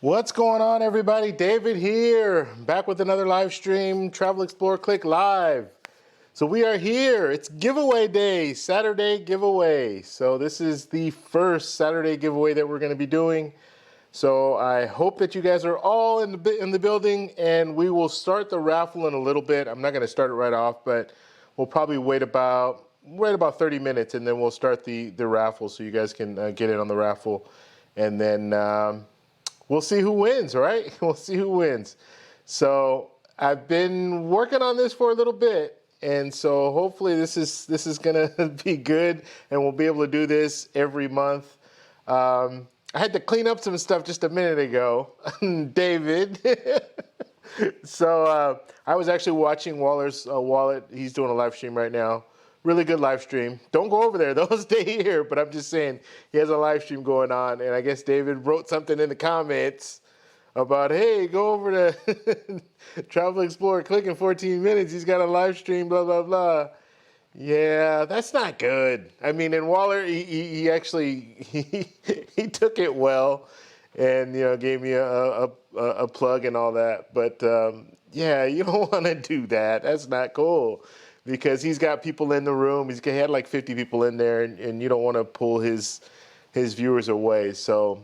What's going on, everybody? David here, back with another live stream, Travel Explore Click Live. So we are here. It's giveaway day, Saturday giveaway. So this is the first Saturday giveaway that we're going to be doing. So I hope that you guys are all in the building, and we will start the raffle in a little bit. I'm not going to start it right off, but we'll probably wait about 30 minutes, and then we'll start the raffle so you guys can get in on the raffle, and then we'll see who wins, right? We'll see who wins. So I've been working on this for a little bit, and so hopefully this is gonna be good, and we'll be able to do this every month. I had to clean up some stuff just a minute ago, David. So I was actually watching Waller's wallet. He's doing a live stream right now. Really good live stream. Don't go over there, though. Stay here. But I'm just saying, he has a live stream going on. And I guess David wrote something in the comments about, hey, go over to Travel Explorer, click in 14 minutes. He's got a live stream, blah, blah, blah. Yeah, that's not good. I mean, and Waller, he actually, he took it well and, you know, gave me a plug and all that. But, yeah, you don't want to do that. That's not cool. Because he's got people in the room. He had like 50 people in there, and you don't want to pull his viewers away. So,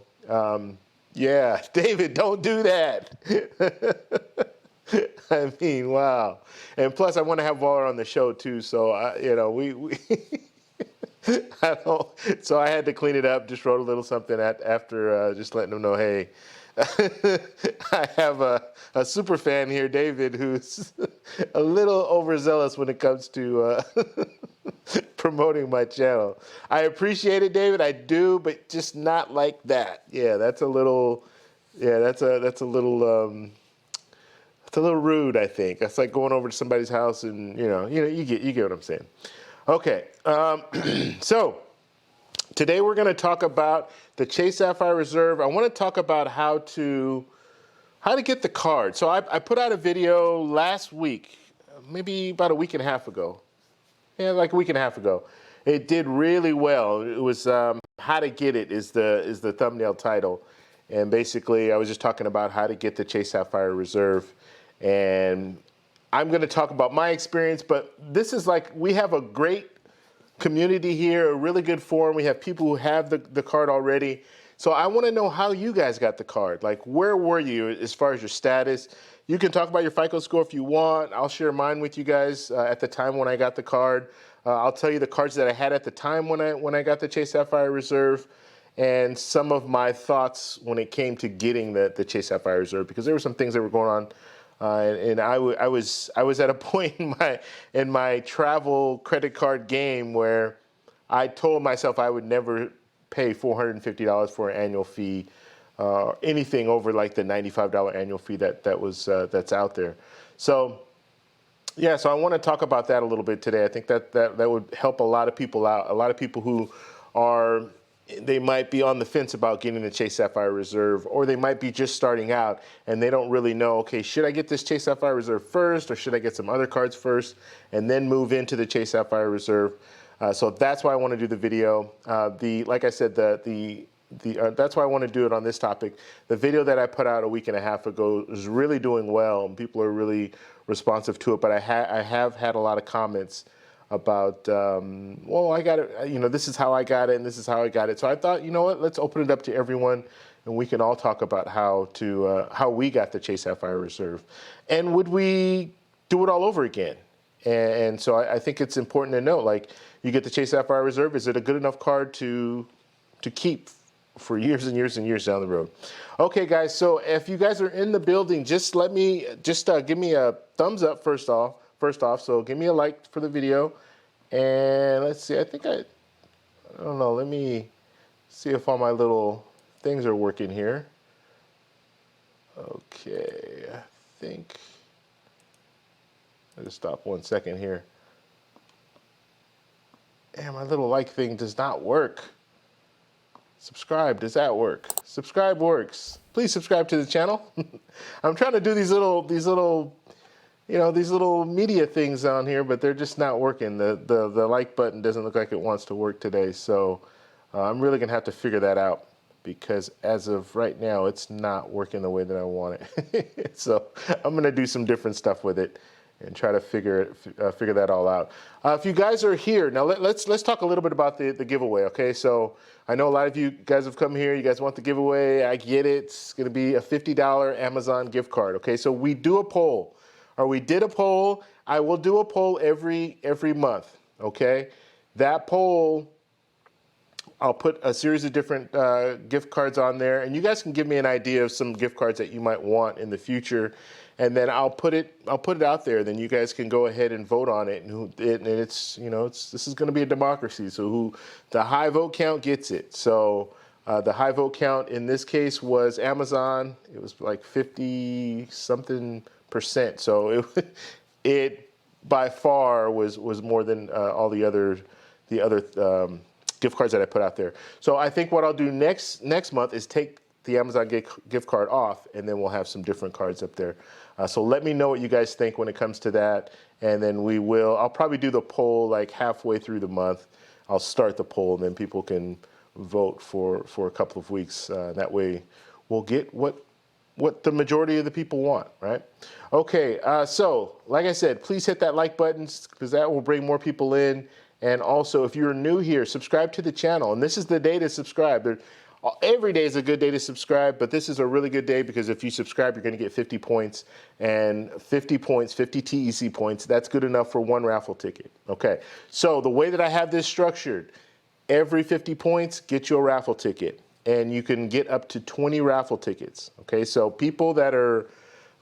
yeah, David, don't do that. I mean, wow. And plus, I want to have Waller on the show too. So, you know, we so I had to clean it up. Just wrote a little something after just letting him know, hey, I have a super fan here, David, who's a little overzealous when it comes to promoting my channel. I appreciate it, David. I do, but just not like that. Yeah, that's a little. Yeah, that's a little. It's a little rude, I think. That's like going over to somebody's house and you get what I'm saying. Okay, so. Today we're going to talk about the Chase Sapphire Reserve. I want to talk about how to get the card. So I put out a video last week, maybe about a week and a half ago. Yeah, like a week and a half ago. It did really well. It was how to get it is the thumbnail title. And basically I was just talking about how to get the Chase Sapphire Reserve. And I'm going to talk about my experience, but this is like, we have a great community here, a really good forum. We have people who have the card already. So I want to know how you guys got the card. Like, where were you as far as your status? You can talk about your FICO score if you want. I'll share mine with you guys at the time when I got the card. I'll tell you the cards that I had at the time when I got the Chase Sapphire Reserve, and some of my thoughts when it came to getting the Chase Sapphire Reserve, because there were some things that were going on. And I was at a point in my travel credit card game where I told myself I would never pay $450 for an annual fee, anything over like the $95 annual fee that's out there. So yeah, so I want to talk about that a little bit today. I think that would help a lot of people out. A lot of people who they might be on the fence about getting the Chase Sapphire Reserve, or they might be just starting out and they don't really know, okay, should I get this Chase Sapphire Reserve first, or should I get some other cards first and then move into the Chase Sapphire Reserve? So that's why I want to do the video. Like I said, that's why I want to do it on this topic. The video that I put out a week and a half ago is really doing well, and people are really responsive to it, but I have had a lot of comments about, well, I got it, this is how I got it, and this is how I got it. So I thought, you know what, let's open it up to everyone, and we can all talk about how we got the Chase Sapphire Reserve. And would we do it all over again? And so I think it's important to know, like, you get the Chase Sapphire Reserve, is it a good enough card to keep for years and years and years down the road? Okay, guys, so if you guys are in the building, just give me a thumbs up first off. So give me a like for the video, and let's see, I don't know, let me see if all my little things are working here. Okay, I think, I'll just stop 1 second here. And my little like thing does not work. Subscribe, does that work? Subscribe works. Please subscribe to the channel. I'm trying to do these little media things on here, but they're just not working. The like button doesn't look like it wants to work today, so I'm really gonna have to figure that out. because as of right now, it's not working the way that I want it. So I'm gonna do some different stuff with it and try to figure that all out. If you guys are here now, let's talk a little bit about the giveaway. Okay, so I know a lot of you guys have come here. You guys want the giveaway. I get it. It's gonna be a $50 Amazon gift card. Okay, so we do a poll, or we did a poll. I will do a poll every month. Okay, that poll, I'll put a series of different gift cards on there, and you guys can give me an idea of some gift cards that you might want in the future, and then I'll put it out there. Then you guys can go ahead and vote on it, and it's this is going to be a democracy. So the high vote count gets it. So the high vote count in this case was Amazon. It was like 50-something%. So it by far was more than all the other gift cards that I put out there. So I think what I'll do next month is take the Amazon gift card off, and then we'll have some different cards up there. So let me know what you guys think when it comes to that, and then I'll probably do the poll like halfway through the month. I'll start the poll, and then people can vote for a couple of weeks. That way we'll get what the majority of the people want, right? Okay, so like I said, please hit that like button because that will bring more people in. And also, if you're new here, subscribe to the channel. And this is the day to subscribe. Every day is a good day to subscribe, but this is a really good day because if you subscribe, you're going to get 50 points. And 50 points, 50 TEC points, that's good enough for one raffle ticket. Okay, so the way that I have this structured, every 50 points, get you a raffle ticket. And you can get up to 20 raffle tickets. Okay, so people that are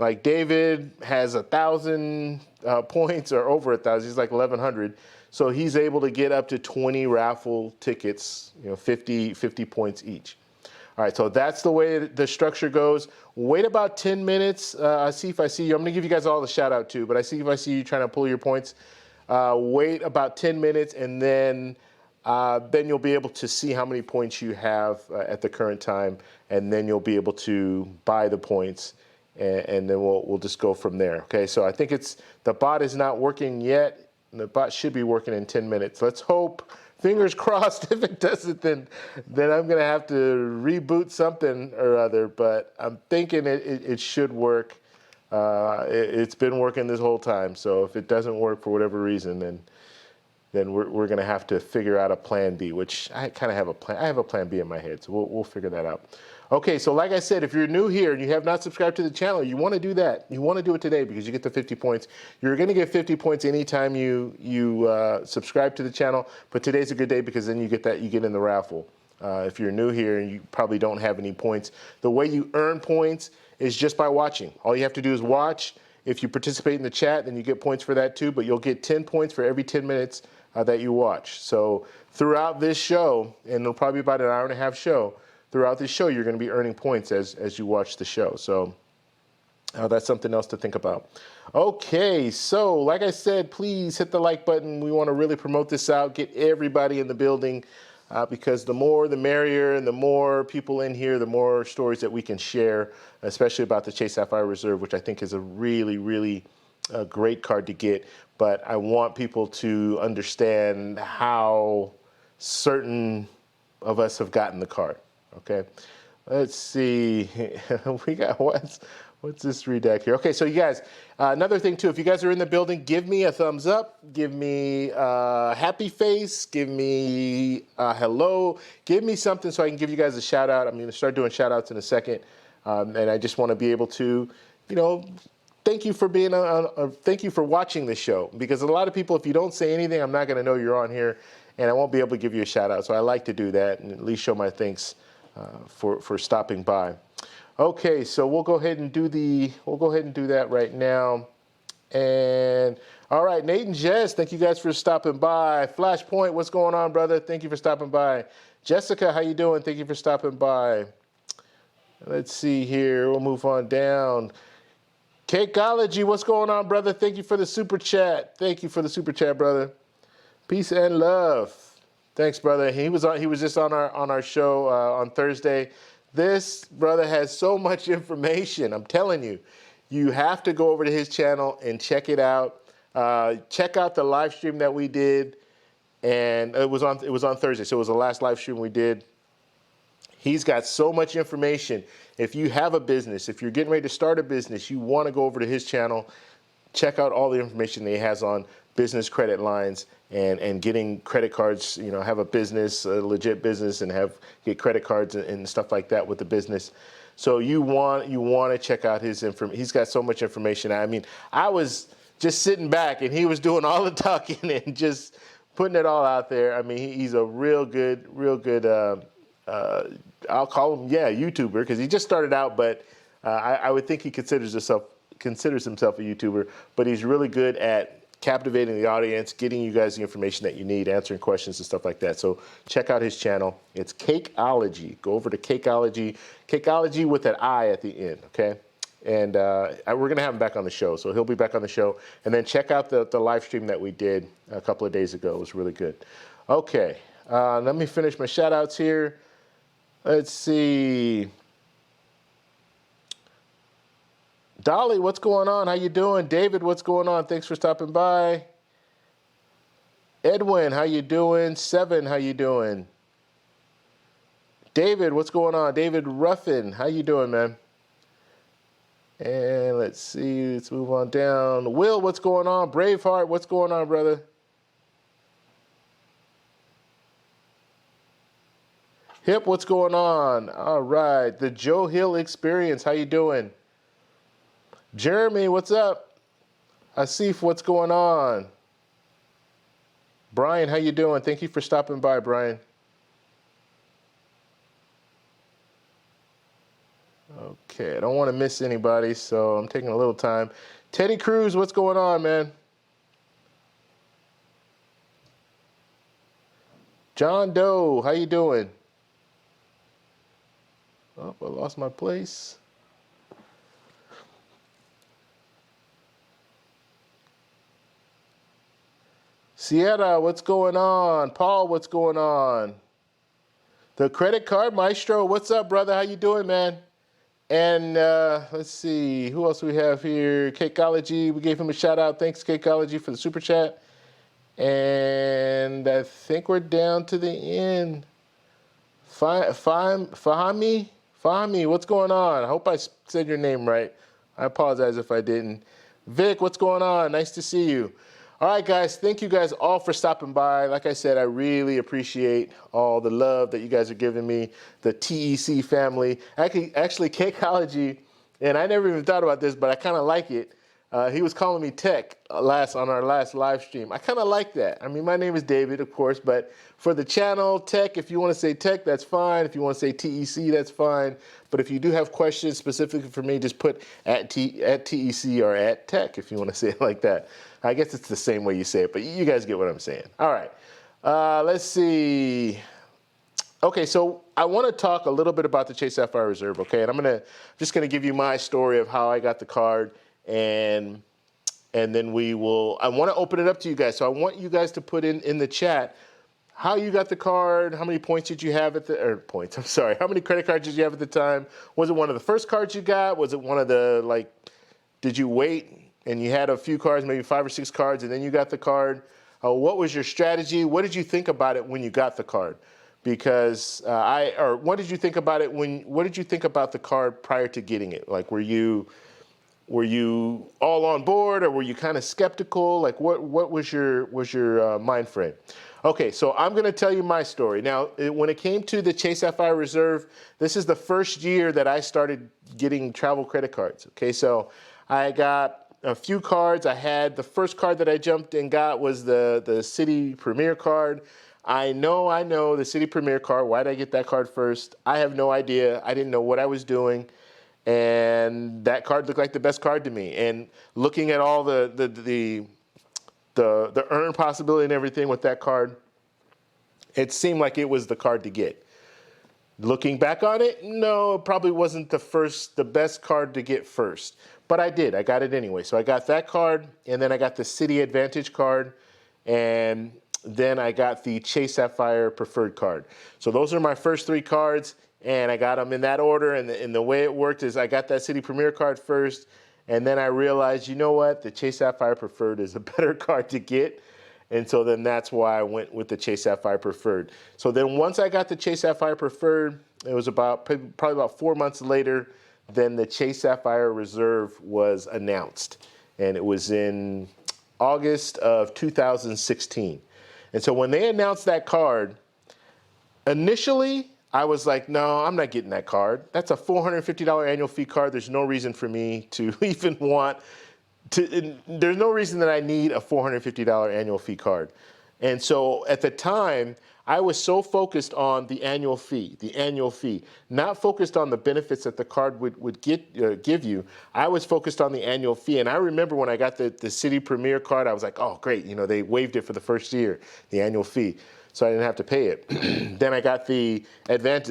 like David has 1,000 points or over 1,000, he's like 1,100. So he's able to get up to 20 raffle tickets, 50 points each. All right, so that's the way the structure goes. Wait about 10 minutes. I see if I see you. I'm gonna give you guys all the shout out too, but I see if I see you trying to pull your points. Wait about 10 minutes, and then you'll be able to see how many points you have at the current time, and then you'll be able to buy the points, and then we'll just go from there. Okay, so I think the bot is not working yet. The bot should be working in 10 minutes. Let's hope. Fingers crossed. If it doesn't, then I'm going to have to reboot something or other. But I'm thinking it should work. It's been working this whole time. So if it doesn't work for whatever reason, then we're going to have to figure out a plan B, which I kind of have a plan. I have a plan B in my head, so we'll figure that out. Okay, so like I said, if you're new here and you have not subscribed to the channel, you want to do that. You want to do it today because you get the 50 points. You're going to get 50 points anytime you subscribe to the channel, but today's a good day because then you get in the raffle. If you're new here and you probably don't have any points, the way you earn points is just by watching. All you have to do is watch. If you participate in the chat, then you get points for that too, but you'll get 10 points for every 10 minutes that you watch. So throughout this show, and it'll probably be about an hour and a half show, throughout this show, you're going to be earning points as you watch the show. So that's something else to think about. Okay, so like I said, please hit the like button. We want to really promote this out, get everybody in the building, because the more the merrier, and the more people in here, the more stories that we can share, especially about the Chase Sapphire Reserve, which I think is a really, really great card to get. But I want people to understand how certain of us have gotten the card. Okay, let's see. We got what's this redact here? Okay, so you guys, another thing too, if you guys are in the building, give me a thumbs up, give me a happy face, give me a hello, give me something so I can give you guys a shout out. I'm going to start doing shout outs in a second, and I just want to be able to, thank you for being thank you for watching this show, because a lot of people, if you don't say anything, I'm not going to know you're on here, and I won't be able to give you a shout out. So I like to do that and at least show my thanks for stopping by. Okay, so we'll go ahead and do that right now. And all right, Nate and Jess, thank you guys for stopping by. Flashpoint, what's going on, brother? Thank you for stopping by. Jessica, how you doing? Thank you for stopping by. Let's see here. We'll move on down. Cakeology, what's going on, brother? Thank you for the super chat. Thank you for the super chat, brother. Peace and love. Thanks, brother. He was just on our show on Thursday. This brother has so much information. I'm telling you, you have to go over to his channel and check it out. Check out the live stream that we did, and it was on Thursday, so it was the last live stream we did. He's got so much information. If you have a business, if you're getting ready to start a business, you want to go over to his channel, check out all the information that he has on business credit lines and getting credit cards, you know, have a business, a legit business, and get credit cards and stuff like that with the business. So you want to check out his information. He's got so much information. I mean, I was just sitting back and he was doing all the talking and just putting it all out there. I mean, he's a real good, I'll call him, YouTuber, because he just started out, but I would think he considers himself a YouTuber, but he's really good at captivating the audience, getting you guys the information that you need, answering questions and stuff like that. So check out his channel. It's Cakeology. Go over to Cakeology, Cakeology with an I at the end, okay? And we're going to have him back on the show, so he'll be back on the show. And then check out the live stream that we did a couple of days ago. It was really good. Okay, let me finish my shout-outs here. Let's see. Dolly, what's going on? How you doing? David, what's going on? Thanks for stopping by. Edwin, how you doing? Seven, how you doing? David, what's going on? David Ruffin, how you doing, man? And let's see, let's move on down. Will, what's going on? Braveheart, what's going on, brother? Hip, what's going on? All right, the Joe Hill Experience, how you doing? Jeremy, what's up? Asif, what's going on? Brian, how you doing? Thank you for stopping by, Brian. Okay, I don't want to miss anybody, so I'm taking a little time. Teddy Cruz, what's going on, man? John Doe, how you doing? Oh, I lost my place. Sierra, what's going on? Paul, what's going on? The Credit Card Maestro, what's up, brother? How you doing, man? And let's see, who else we have here? Cakeology, we gave him a shout out. Thanks, Cakeology, for the super chat. And I think we're down to the end. Fahmi, what's going on? I hope I said your name right. I apologize if I didn't. Vic, what's going on? Nice to see you. All right, guys, thank you guys all for stopping by. Like I said, I really appreciate all the love that you guys are giving me, the TEC family. Actually, Cakeology, and I never even thought about this, but I kind of like it. He was calling me Tech on our last live stream. I kind of like that. I mean, my name is David, of course, but for the channel, Tech, if you want to say Tech, that's fine. If you want to say TEC, that's fine. But if you do have questions specifically for me, just put at TEC or at Tech if you want to say it like that. I guess it's the same way you say it, but you guys get what I'm saying. All right, let's see. Okay, so I want to talk a little bit about the Chase Sapphire Reserve, okay? And I'm just gonna give you my story of how I got the card, and then I want to open it up to you guys. So I want you guys to put in the chat how you got the card, how many points did you have how many credit cards did you have at the time? Was it one of the first cards you got? Was it one of the, did you wait and you had a few cards, maybe 5 or 6 cards, and then you got the card? What was your strategy? What did you think about it when you got the card? Because what did you think about it what did you think about the card prior to getting it? Like, were you all on board, or were you kind of skeptical? Like, what was your mind frame? Okay, so I'm going to tell you my story. Now, when it came to the Chase Sapphire Reserve, this is the first year that I started getting travel credit cards. Okay, so I got a few cards. I had the first card that I jumped and got was the City Premier card. I know the City Premier card. Why did I get that card first? I have no idea. I didn't know what I was doing. And that card looked like the best card to me. And looking at all the earn possibility and everything with that card, it seemed like it was the card to get. Looking back on it, no, it probably wasn't the best card to get first. But I did. I got it anyway. So I got that card, and then I got the City Advantage card, and then I got the Chase Sapphire Preferred card. So those are my first 3 cards, and I got them in that order. And the way it worked is I got that City Premier card first, and then I realized, you know what? The Chase Sapphire Preferred is a better card to get. And so then that's why I went with the Chase Sapphire Preferred. So then once I got the Chase Sapphire Preferred, it was probably about 4 months later, then the Chase Sapphire Reserve was announced. And it was in August of 2016. And so when they announced that card, initially, I was like, no, I'm not getting that card. That's a $450 annual fee card. There's no reason for me to even want to, there's no reason that I need a $450 annual fee card. And so at the time, I was so focused on the annual fee, not focused on the benefits that the card would give you. I was focused on the annual fee. And I remember when I got the City Premier card, I was like, oh, great. You know, they waived it for the first year, the annual fee. So I didn't have to pay it. Then I got the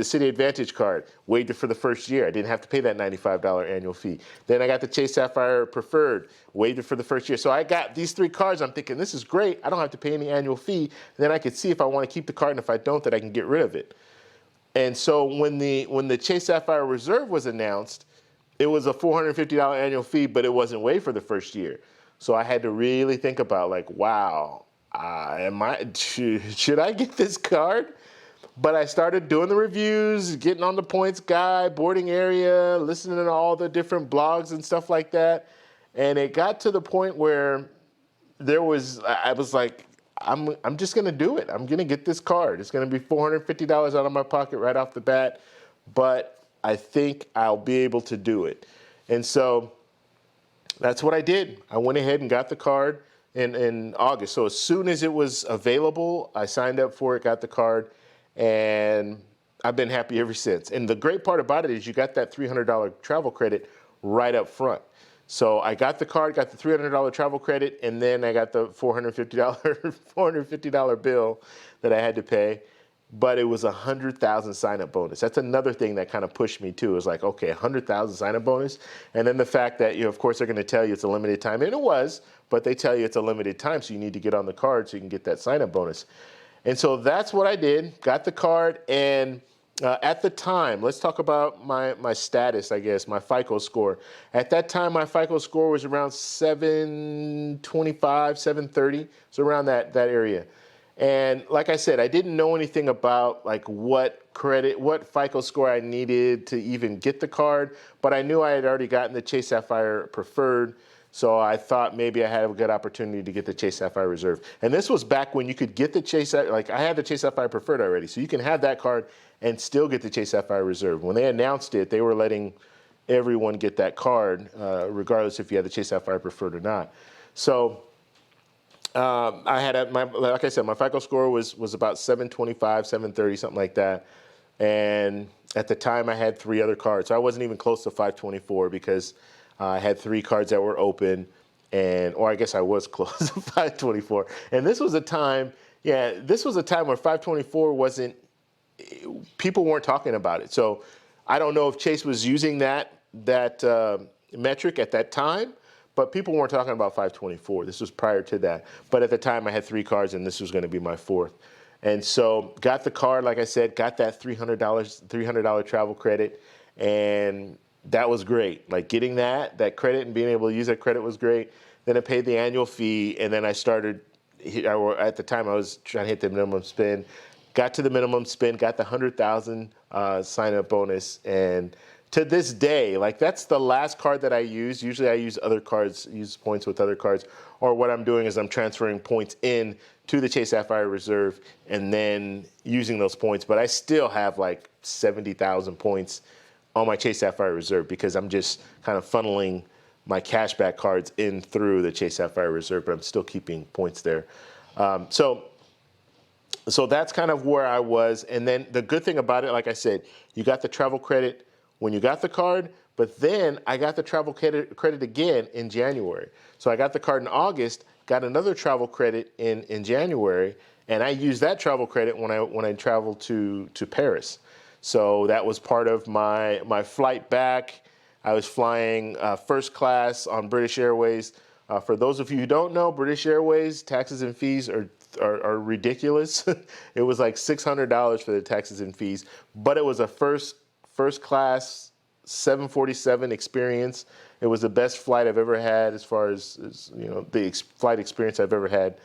City Advantage card, waived it for the first year. I didn't have to pay that $95 annual fee. Then I got the Chase Sapphire Preferred, waived it for the first year. So I got these 3 cards. I'm thinking, this is great. I don't have to pay any annual fee. Then I could see if I want to keep the card, and if I don't, that I can get rid of it. And so when the Chase Sapphire Reserve was announced, it was a $450 annual fee, but it wasn't waived for the first year. So I had to really think about, like, wow, should I get this card? But I started doing the reviews, getting on the points guide, boarding area, listening to all the different blogs and stuff like that. And it got to the point where I was like, I'm just gonna do it. I'm gonna get this card. It's gonna be $450 out of my pocket right off the bat, but I think I'll be able to do it. And so that's what I did. I went ahead and got the card in August. So as soon as it was available, I signed up for it, got the card, and I've been happy ever since. And the great part about it is you got that $300 travel credit right up front. So I got the card, got the $300 travel credit, and then I got the $450 bill that I had to pay. But it was a 100,000 sign-up bonus. That's another thing that kind of pushed me too. It was like, okay, 100,000 sign-up bonus, and then the fact that, you know, of course, they're going to tell you it's a limited time, and it was, but they tell you it's a limited time, so you need to get on the card so you can get that sign-up bonus. And so that's what I did. Got the card, and at the time, let's talk about my status, I guess, my FICO score. At that time, my FICO score was around 725, 730, so around that area. And like I said, I didn't know anything about like what FICO score I needed to even get the card, but I knew I had already gotten the Chase Sapphire Preferred, so I thought maybe I had a good opportunity to get the Chase Sapphire Reserve. And this was back when you could get the like I had the Chase Sapphire Preferred already, so you can have that card and still get the Chase Sapphire Reserve. When they announced it, they were letting everyone get that card, regardless if you had the Chase Sapphire Preferred or not. So I had like I said, my FICO score was about 725, 730, something like that. And at the time, I had 3 other cards. So I wasn't even close to 524 because I had 3 cards that were open, or I guess I was close to 524. And this was a time where 524 wasn't, people weren't talking about it. So I don't know if Chase was using that metric at that time, but people weren't talking about 524. This was prior to that. But at the time, I had 3 cards, and this was going to be my 4th. And so got the card, like I said, got that $300 travel credit, and that was great. Like getting that credit and being able to use that credit was great. Then I paid the annual fee, and then I started, at the time I was trying to hit the minimum spend, got to the minimum spend, got the 100,000 sign-up bonus, and to this day, like that's the last card that I use. Usually I use other cards, use points with other cards, or what I'm doing is I'm transferring points in to the Chase Sapphire Reserve and then using those points. But I still have like 70,000 points on my Chase Sapphire Reserve because I'm just kind of funneling my cashback cards in through the Chase Sapphire Reserve, but I'm still keeping points there. So that's kind of where I was. And then the good thing about it, like I said, you got the travel credit when you got the card, but then I got the travel credit again in January. So I got the card in August, got another travel credit in January, and I used that travel credit when I traveled to Paris. So that was part of my flight back. I was flying first class on British Airways. For those of you who don't know, British Airways taxes and fees are ridiculous. It was like $600 for the taxes and fees, but it was a first class 747 experience. It was the best flight I've ever had as far as you know, the flight experience I've ever had.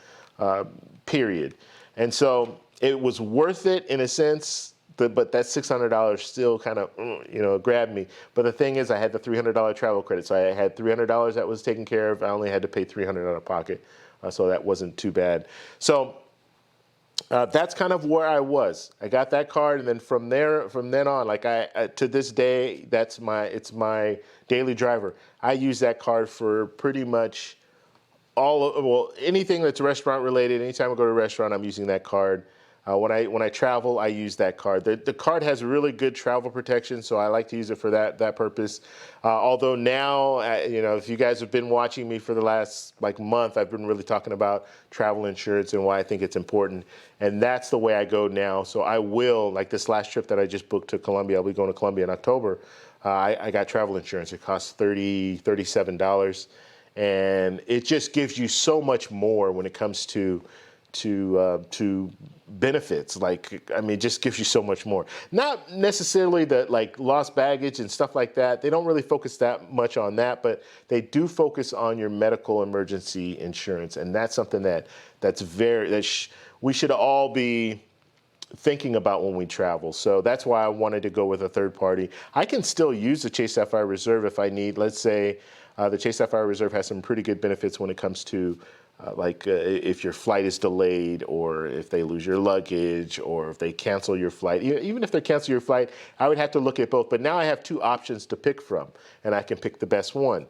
period. And so it was worth it in a sense, but that $600 still kind of, grabbed me. But the thing is, I had the $300 travel credit. So I had $300 that was taken care of. I only had to pay $300 out of pocket. So that wasn't too bad. So that's kind of where I was. I got that card, and then from then on, like to this day, it's my daily driver. I use that card for pretty much anything that's restaurant related. Anytime I go to a restaurant, I'm using that card. When I travel, I use that card. The card has really good travel protection, so I like to use it for that purpose. Although now, if you guys have been watching me for the last month, I've been really talking about travel insurance and why I think it's important. And that's the way I go now. So I will, like this last trip that I just booked to Colombia, I'll be going to Colombia in October. I got travel insurance. It costs $37. And it just gives you so much more when it comes to benefits. It just gives you so much more. Not necessarily the lost baggage and stuff like that. They don't really focus that much on that, but they do focus on your medical emergency insurance, and that's something we should all be thinking about when we travel. So that's why I wanted to go with a third party. I can still use the Chase Sapphire Reserve if I need. Let's say the Chase Sapphire Reserve has some pretty good benefits when it comes to if your flight is delayed, or if they lose your luggage, or if they cancel your flight. Even if they cancel your flight, I would have to look at both. But now I have two options to pick from, and I can pick the best one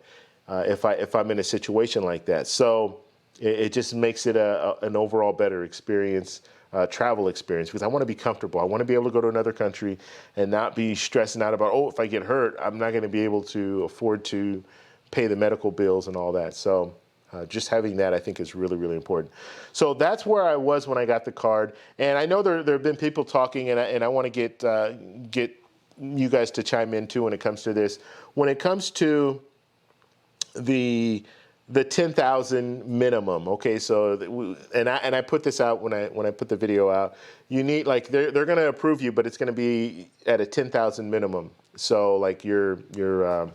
if I'm in a situation like that. So it just makes it an overall better experience, travel experience, because I want to be comfortable. I want to be able to go to another country and not be stressing out about, if I get hurt, I'm not going to be able to afford to pay the medical bills and all that. So just having that, I think, is really, really important. So that's where I was when I got the card. And I know there have been people talking, and I want to get you guys to chime in too when it comes to this. When it comes to the 10,000 minimum, okay. So and I put this out when I put the video out. You need they're going to approve you, but it's going to be at a 10,000 minimum. So your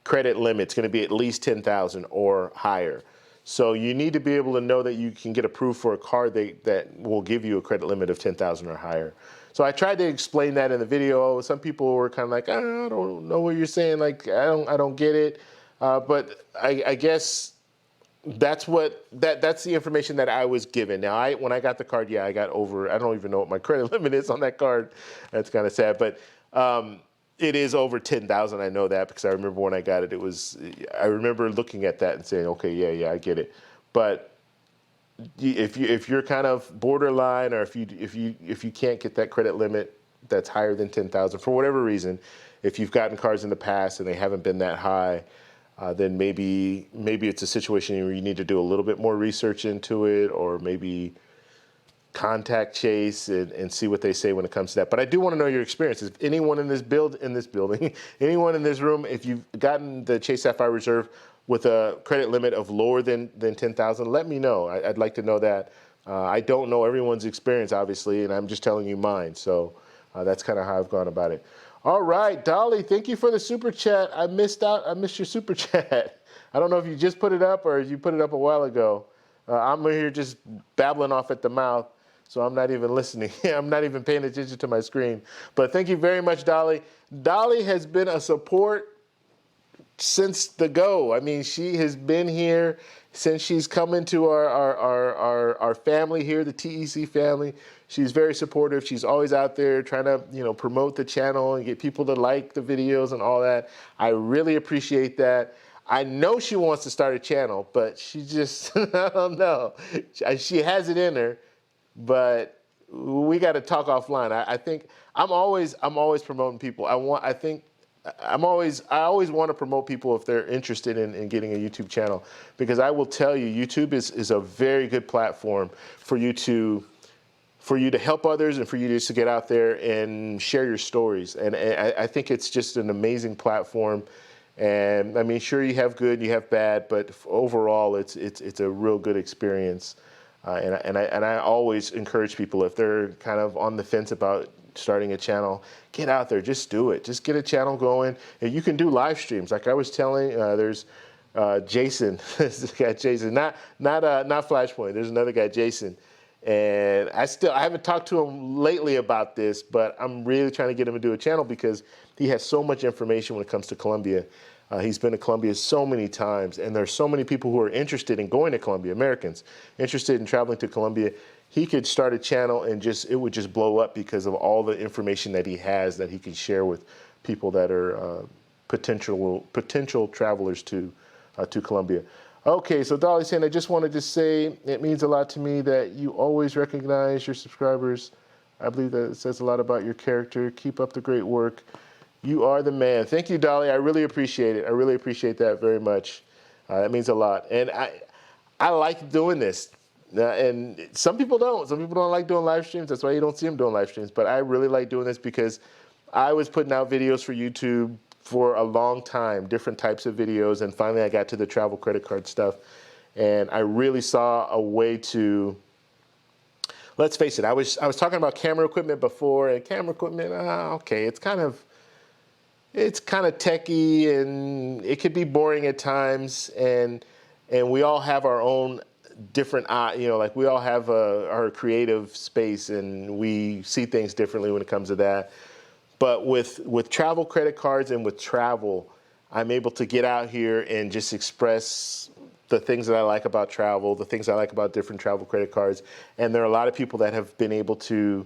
credit limit's going to be at least 10,000 or higher. So you need to be able to know that you can get approved for a card that will give you a credit limit of 10,000 or higher. So I tried to explain that in the video. Some people were kind of like, I don't know what you're saying. I don't get it. But I guess that's the information that I was given. Now, when I got the card, I got over. I don't even know what my credit limit is on that card. That's kind of sad, but it is over 10,000. I know that because I remember when I got it. I remember looking at that and saying, okay, yeah, I get it. But if you're kind of borderline, or if you can't get that credit limit that's higher than 10,000 for whatever reason, if you've gotten cards in the past and they haven't been that high, then maybe it's a situation where you need to do a little bit more research into it, or maybe contact Chase and see what they say when it comes to that. But I do want to know your experience. If anyone in this building, anyone in this room, if you've gotten the Chase Sapphire Reserve with a credit limit of lower than 10,000, let me know. I'd like to know that. I don't know everyone's experience, obviously, and I'm just telling you mine. So that's kind of how I've gone about it. All right, Dolly, thank you for the super chat. I missed your super chat. I don't know if you just put it up or you put it up a while ago. I'm here just babbling off at the mouth, so I'm not even listening. I'm not even paying attention to my screen. But thank you very much, Dolly. Dolly has been a support since the go. I mean, she has been here since she's come into our family here, the TEC family. She's very supportive. She's always out there trying to, promote the channel and get people to like the videos and all that. I really appreciate that. I know she wants to start a channel, but she just, I don't know. She has it in her, but we got to talk offline. I think I'm always promoting people. I always want to promote people if they're interested in getting a YouTube channel, because I will tell you, YouTube is a very good platform for you to help others and for you just to get out there and share your stories. And I think it's just an amazing platform. And I mean, sure, you have good, you have bad, but overall, it's a real good experience. And I always encourage people, if they're kind of on the fence about starting a channel, get out there, just do it. Just get a channel going. And you can do live streams. Like I was telling, there's Jason, this guy Jason, not Flashpoint. There's another guy, Jason, and I haven't talked to him lately about this, but I'm really trying to get him to do a channel because he has so much information when it comes to Colombia. He's been to Colombia so many times, and there's so many people who are interested in going to Colombia, Americans interested in traveling to Colombia. He could start a channel and it would just blow up because of all the information that he has that he can share with people that are potential travelers to Colombia. Okay, so Dolly's saying, I just wanted to say it means a lot to me that you always recognize your subscribers. I believe that it says a lot about your character. Keep up the great work. You are the man. Thank you, Dolly. I really appreciate it. I really appreciate that very much. That means a lot. And I like doing this. And some people don't. Some people don't like doing live streams. That's why you don't see them doing live streams. But I really like doing this because I was putting out videos for YouTube for a long time, different types of videos, and finally I got to the travel credit card stuff, and I really saw a way to, let's face it, I was talking about camera equipment before, and camera equipment, okay, it's kind of techy, and it could be boring at times, and we all have our own different, like we all have our creative space, and we see things differently when it comes to that. But with travel credit cards and with travel, I'm able to get out here and just express the things that I like about travel, the things I like about different travel credit cards. And there are a lot of people that have been able to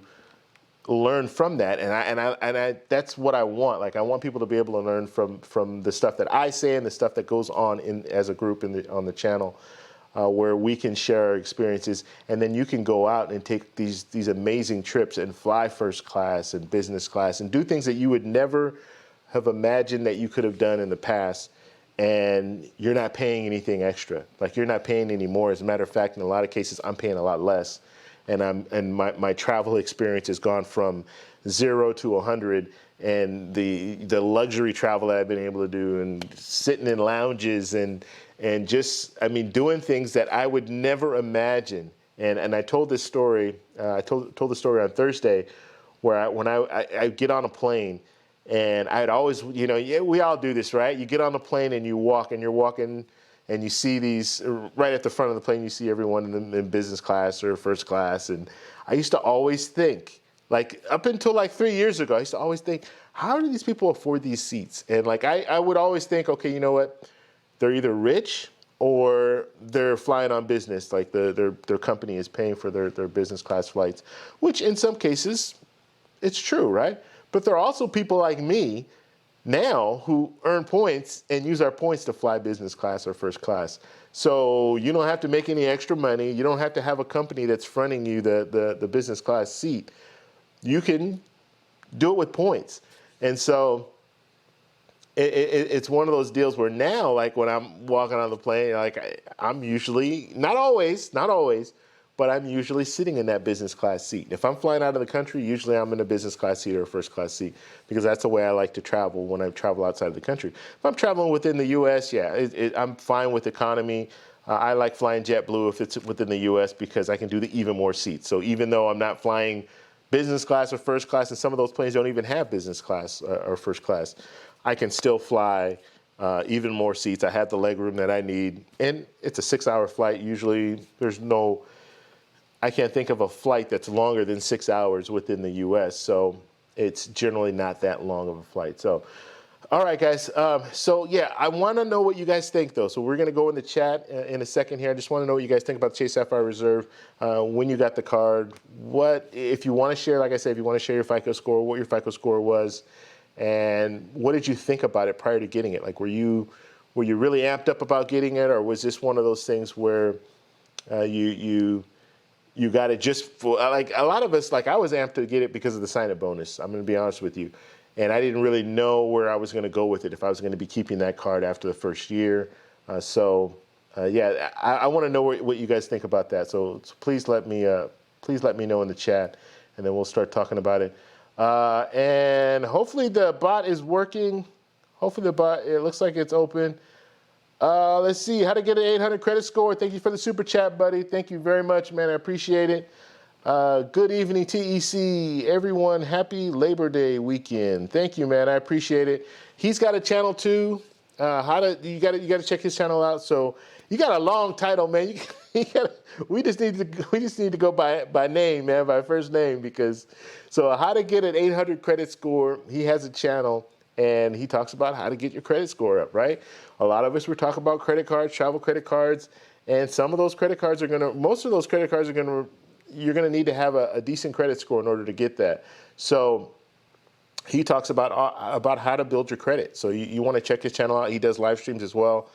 learn from that. And that's what I want. Like, I want people to be able to learn from the stuff that I say and the stuff that goes on as a group on the channel. Where we can share our experiences, and then you can go out and take these amazing trips and fly first class and business class and do things that you would never have imagined that you could have done in the past, and you're not paying anything extra. Like, you're not paying any more. As a matter of fact, in a lot of cases, I'm paying a lot less, and my travel experience has gone from 0 to 100. And the luxury travel that I've been able to do, and sitting in lounges and just, I mean, doing things that I would never imagine. And I told this story. I told the story on Thursday, where when I get on a plane, and I'd always, yeah, we all do this, right? You get on the plane and you walk, and you're walking, and you see these right at the front of the plane. You see everyone in business class or first class, and I used to always think, like, up until like 3 years ago, I used to always think, how do these people afford these seats? And like, I would always think, okay, you know what? They're either rich or they're flying on business. Like, their company is paying for their business class flights, which in some cases, it's true, right? But there are also people like me now who earn points and use our points to fly business class or first class. So you don't have to make any extra money. You don't have to have a company that's fronting you the business class seat. You can do it with points. And so it's one of those deals where now, like, when I'm walking on the plane, like, I'm usually, not always, but I'm usually sitting in that business class seat. If I'm flying out of the country, usually I'm in a business class seat or a first class seat, because that's the way I like to travel when I travel outside of the country. If I'm traveling within the U.S., yeah, I'm fine with economy. I like flying JetBlue if it's within the U.S. because I can do the even more seats. So even though I'm not flying business class or first class, and some of those planes don't even have business class or first class, I can still fly even more seats. I have the leg room that I need, and it's a 6-hour flight. Usually I can't think of a flight that's longer than 6 hours within the U.S., so it's generally not that long of a flight. So, all right, guys. So, yeah, I want to know what you guys think, though. So we're going to go in the chat in a second here. I just want to know what you guys think about the Chase Sapphire Reserve, when you got the card. What, if you want to share, like I said, if you want to share your FICO score, what your FICO score was, and what did you think about it prior to getting it? Like, were you really amped up about getting it, or was this one of those things where you got it just for, like, a lot of us, like, I was amped to get it because of the sign-up bonus. I'm going to be honest with you. And I didn't really know where I was going to go with it, if I was going to be keeping that card after the first year. Yeah, I want to know what you guys think about that. So please let me know in the chat, and then we'll start talking about it. And hopefully the bot is working. Hopefully the bot, it looks like it's open. Let's see, how to get an 800 credit score. Thank you for the super chat, buddy. Thank you very much, man. I appreciate it. Good evening, TEC. Everyone, happy Labor Day weekend. Thank you, man. I appreciate it. He's got a channel too. You got to check his channel out. So you got a long title, man. We just need to go by name, man, by first name, because so how to get an 800 credit score. He has a channel and he talks about how to get your credit score up, right? A lot of us were talking about credit cards, travel credit cards, and some of those credit cards most of those credit cards you're gonna need to have a decent credit score in order to get that. So he talks about how to build your credit. So you want to check his channel out. He does live streams as well.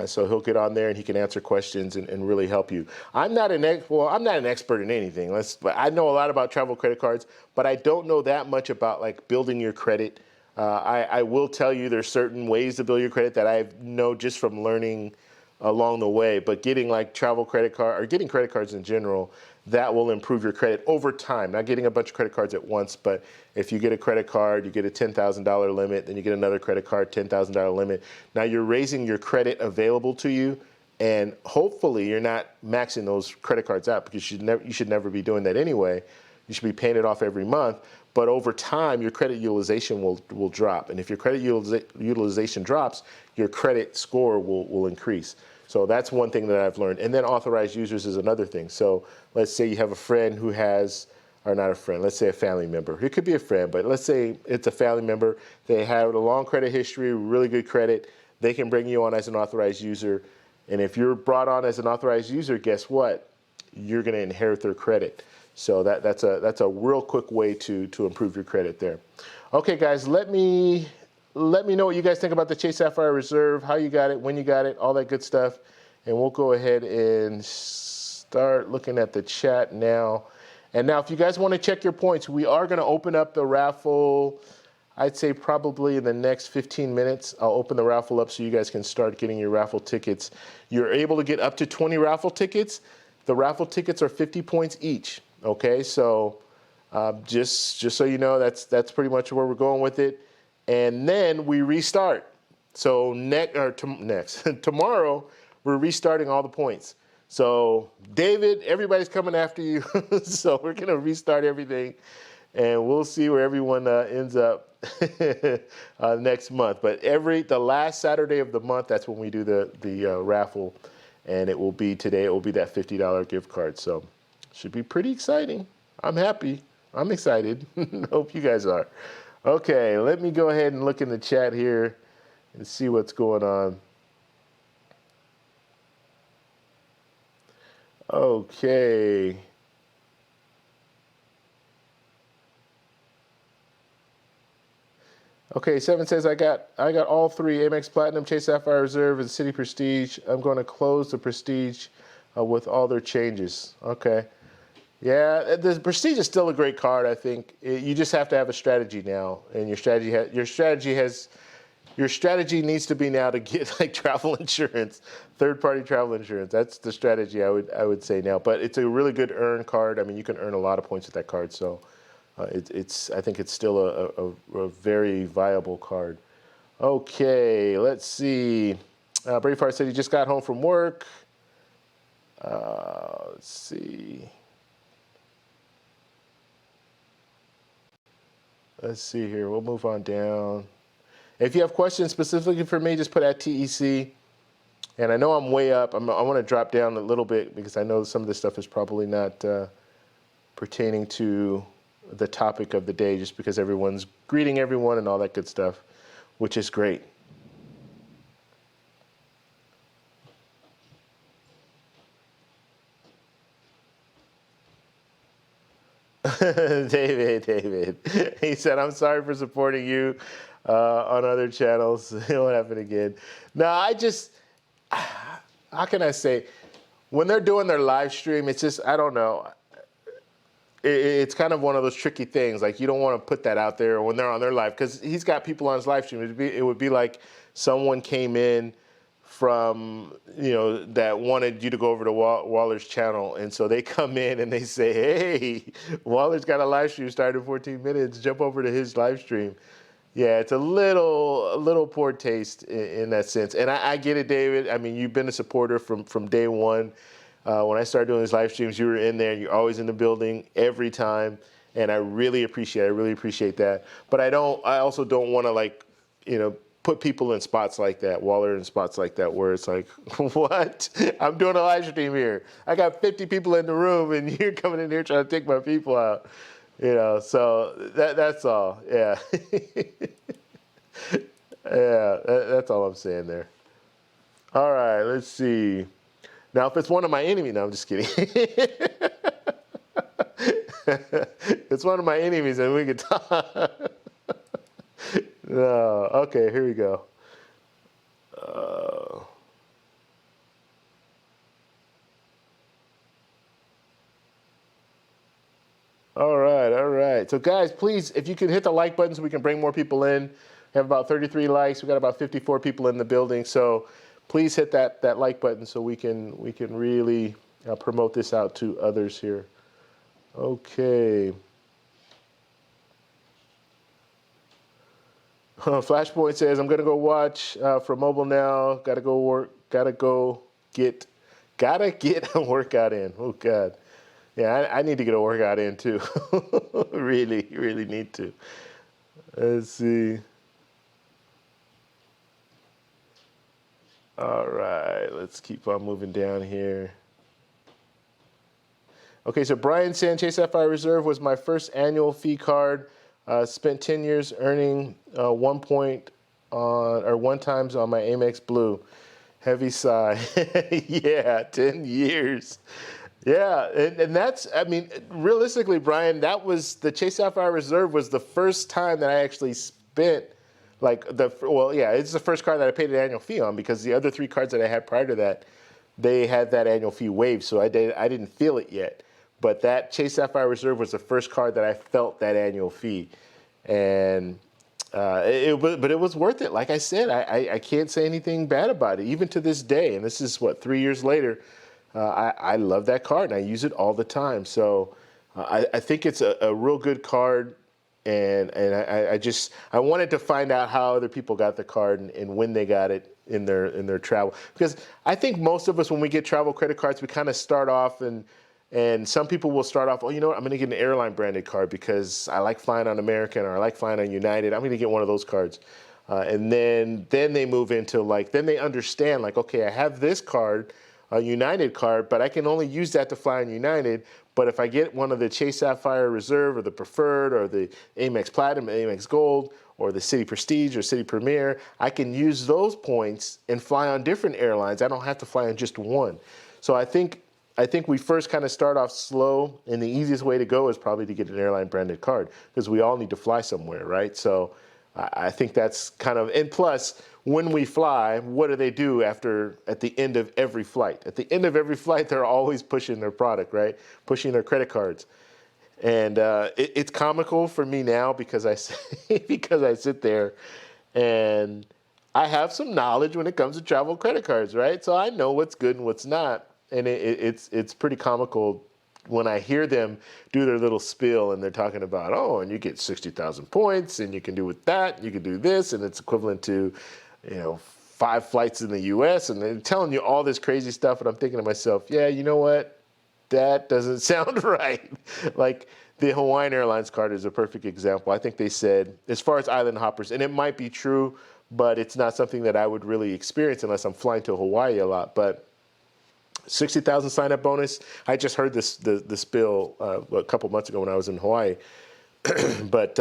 So he'll get on there and he can answer questions and really help you. I'm not an expert in anything. But I know a lot about travel credit cards, but I don't know that much about like building your credit. I will tell you there's certain ways to build your credit that I know just from learning along the way. But getting like travel credit card or getting credit cards in general, that will improve your credit over time. Not getting a bunch of credit cards at once, but if you get a credit card, you get a $10,000 limit, then you get another credit card, $10,000 limit. Now you're raising your credit available to you, and hopefully you're not maxing those credit cards out, because you should never be doing that anyway. You should be paying it off every month. But over time, your credit utilization will drop. And if your credit utilization drops, your credit score will increase. So that's one thing that I've learned. And then authorized users is another thing. So let's say you have a friend who has, or not a friend, let's say a family member. It could be a friend, but let's say it's a family member. They have a long credit history, really good credit. They can bring you on as an authorized user. And if you're brought on as an authorized user, guess what? You're going to inherit their credit. So that's a real quick way to improve your credit there. Okay, guys, let me know what you guys think about the Chase Sapphire Reserve, how you got it, when you got it, all that good stuff. And we'll go ahead and start looking at the chat now. And now, if you guys want to check your points, we are going to open up the raffle. I'd say probably in the next 15 minutes, I'll open the raffle up so you guys can start getting your raffle tickets. You're able to get up to 20 raffle tickets. The raffle tickets are 50 points each. Okay, so just so you know, that's pretty much where we're going with it. And then we restart. So tomorrow, we're restarting all the points. So David, everybody's coming after you. So we're gonna restart everything, and we'll see where everyone ends up next month. But the last Saturday of the month, that's when we do the raffle, and it will be today. It will be that $50 gift card. So should be pretty exciting. I'm happy. I'm excited. Hope you guys are. Okay, let me go ahead and look in the chat here and see what's going on. Okay. Okay, Seven says I got all three: Amex Platinum, Chase Sapphire Reserve, and City Prestige. I'm going to close the Prestige with all their changes. Okay. Yeah, the Prestige is still a great card. I think you just have to have a strategy now, and your strategy needs to be now to get like travel insurance, third-party travel insurance. That's the strategy I would say now. But it's a really good earn card. I mean, you can earn a lot of points with that card. So I think it's still a very viable card. Okay, let's see. Braveheart said he just got home from work. Let's see. Let's see here. We'll move on down. If you have questions specifically for me, just put at TEC. And I know I'm way up. I want to drop down a little bit because I know some of this stuff is probably not pertaining to the topic of the day, just because everyone's greeting everyone and all that good stuff, which is great. David. He said, I'm sorry for supporting you on other channels. It won't happen again. No, how can I say? When they're doing their live stream, it's just, I don't know. It's kind of one of those tricky things. Like, you don't want to put that out there when they're on their live, because he's got people on his live stream. It would be like someone came in from, that wanted you to go over to Waller's channel. And so they come in and they say, hey, Waller's got a live stream starting in 14 minutes. Jump over to his live stream. Yeah, it's a little poor taste in that sense. And I get it, David. I mean, you've been a supporter from day one. When I started doing these live streams, you were in there. You're always in the building every time. And I really appreciate that. But I also don't want to, put people in spots like that, Waller in spots like that, where it's like, what? I'm doing a live stream here. I got 50 people in the room, and you're coming in here trying to take my people out. So that's all. Yeah. Yeah, that's all I'm saying there. All right, let's see. Now, if it's one of my enemies, no, I'm just kidding. It's one of my enemies, and we can talk. No, okay, here we go. All right, all right. So, guys, please, if you can hit the like button so we can bring more people in. We have about 33 likes. We got about 54 people in the building. So, please hit that like button so we can really promote this out to others here. Okay. Flashpoint says, I'm going to go watch for mobile now. Got to go work. Got to get a workout in. Oh, God. Yeah, I need to get a workout in, too. Really, really need to. Let's see. All right, let's keep on moving down here. Okay, so Brian saying Chase Sapphire Reserve was my first annual fee card. Spent 10 years earning 1 times on my Amex Blue. Heavy sigh. Yeah, 10 years. Yeah, and that's, I mean, realistically, Brian, that was, the Chase Sapphire Reserve was the first time that I actually spent, it's the first card that I paid an annual fee on, because the other 3 cards that I had prior to that, they had that annual fee waived, so I didn't feel it yet. But that Chase Sapphire Reserve was the first card that I felt that annual fee. And but it was worth it. Like I said, I can't say anything bad about it, even to this day. And this is, 3 years later. I love that card, and I use it all the time. So I think it's a real good card, and I wanted to find out how other people got the card and when they got it in their travel. Because I think most of us, when we get travel credit cards, we kind of start off, and some people will start off, oh, you know what, I'm going to get an airline branded card because I like flying on American or I like flying on United. I'm going to get one of those cards. And then they move into then they understand, okay, I have this card, a United card, but I can only use that to fly on United. But if I get one of the Chase Sapphire Reserve or the Preferred or the Amex Platinum, Amex Gold, or the City Prestige or City Premier, I can use those points and fly on different airlines. I don't have to fly on just one. So I think we first kind of start off slow, and the easiest way to go is probably to get an airline branded card, because we all need to fly somewhere, right? So I think that's kind of, and plus, when we fly, what do they do at the end of every flight? At the end of every flight, they're always pushing their product, right? Pushing their credit cards. And it's comical for me now because I sit there and I have some knowledge when it comes to travel credit cards, right? So I know what's good and what's not. And it's pretty comical when I hear them do their little spiel and they're talking about, oh, and you get 60,000 points and you can do with that, you can do this, and it's equivalent to, 5 flights in the US, and they're telling you all this crazy stuff, and I'm thinking to myself, yeah, you know what? That doesn't sound right. Like the Hawaiian Airlines card is a perfect example. I think they said, as far as island hoppers, and it might be true, but it's not something that I would really experience unless I'm flying to Hawaii a lot. But 60,000 sign-up bonus. I just heard the spill a couple months ago when I was in Hawaii. But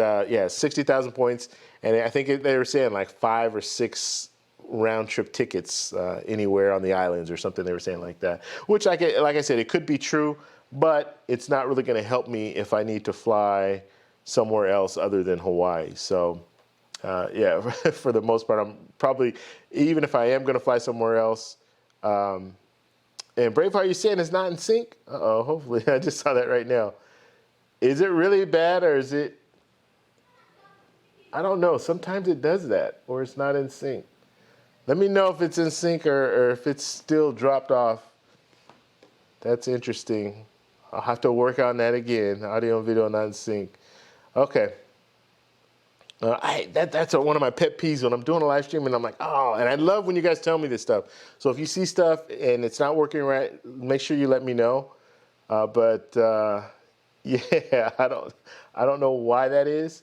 60,000 points, and I think they were saying 5 or 6 round-trip tickets anywhere on the islands or something. They were saying like that, which like I said, it could be true, but it's not really going to help me if I need to fly somewhere else other than Hawaii. So for the most part, I'm probably, even if I am going to fly somewhere else, and Braveheart, you're saying it's not in sync? Uh-oh, hopefully. I just saw that right now. Is it really bad, or is it? I don't know. Sometimes it does that, or it's not in sync. Let me know if it's in sync or if it's still dropped off. That's interesting. I'll have to work on that again. Audio and video not in sync. Okay. That's one of my pet peeves when I'm doing a live stream and I'm like, oh, and I love when you guys tell me this stuff. So if you see stuff and it's not working right, make sure you let me know. Yeah, I don't know why that is.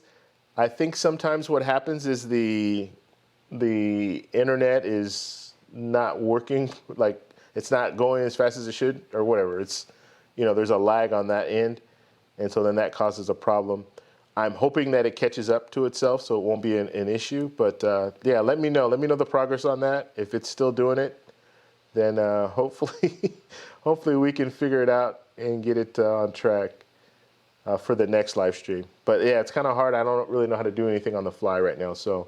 I think sometimes what happens is the the internet is not working, like it's not going as fast as it should or whatever. It's, there's a lag on that end. And so then that causes a problem. I'm hoping that it catches up to itself so it won't be an issue. But yeah, let me know. Let me know the progress on that. If it's still doing it, then hopefully, hopefully we can figure it out and get it on track for the next live stream. But yeah, it's kind of hard. I don't really know how to do anything on the fly right now. So,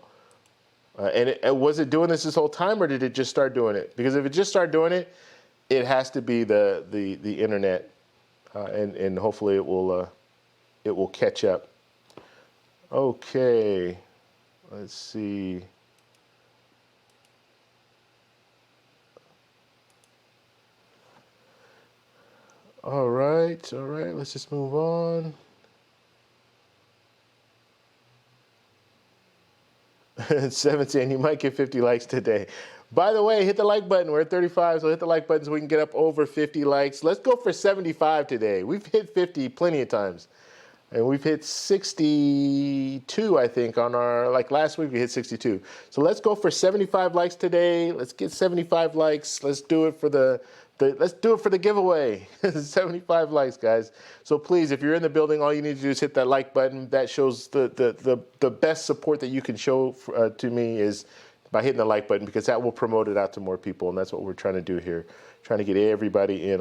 was it doing this whole time, or did it just start doing it? Because if it just started doing it, it has to be the internet, and hopefully it will catch up. Okay, let's see. All right, let's just move on. 17, you might get 50 likes today. By the way, hit the like button. We're at 35, so hit the like button so we can get up over 50 likes. Let's go for 75 today. We've hit 50 plenty of times. And we've hit 62, I think, on our, like last week we hit 62. So let's go for 75 likes today. Let's get 75 likes. Let's do it for let's do it for the giveaway. 75 likes, guys. So please, if you're in the building, all you need to do is hit that like button. That shows the best support that you can show to me is by hitting the like button, because that will promote it out to more people, and that's what we're trying to do here. Trying to get everybody in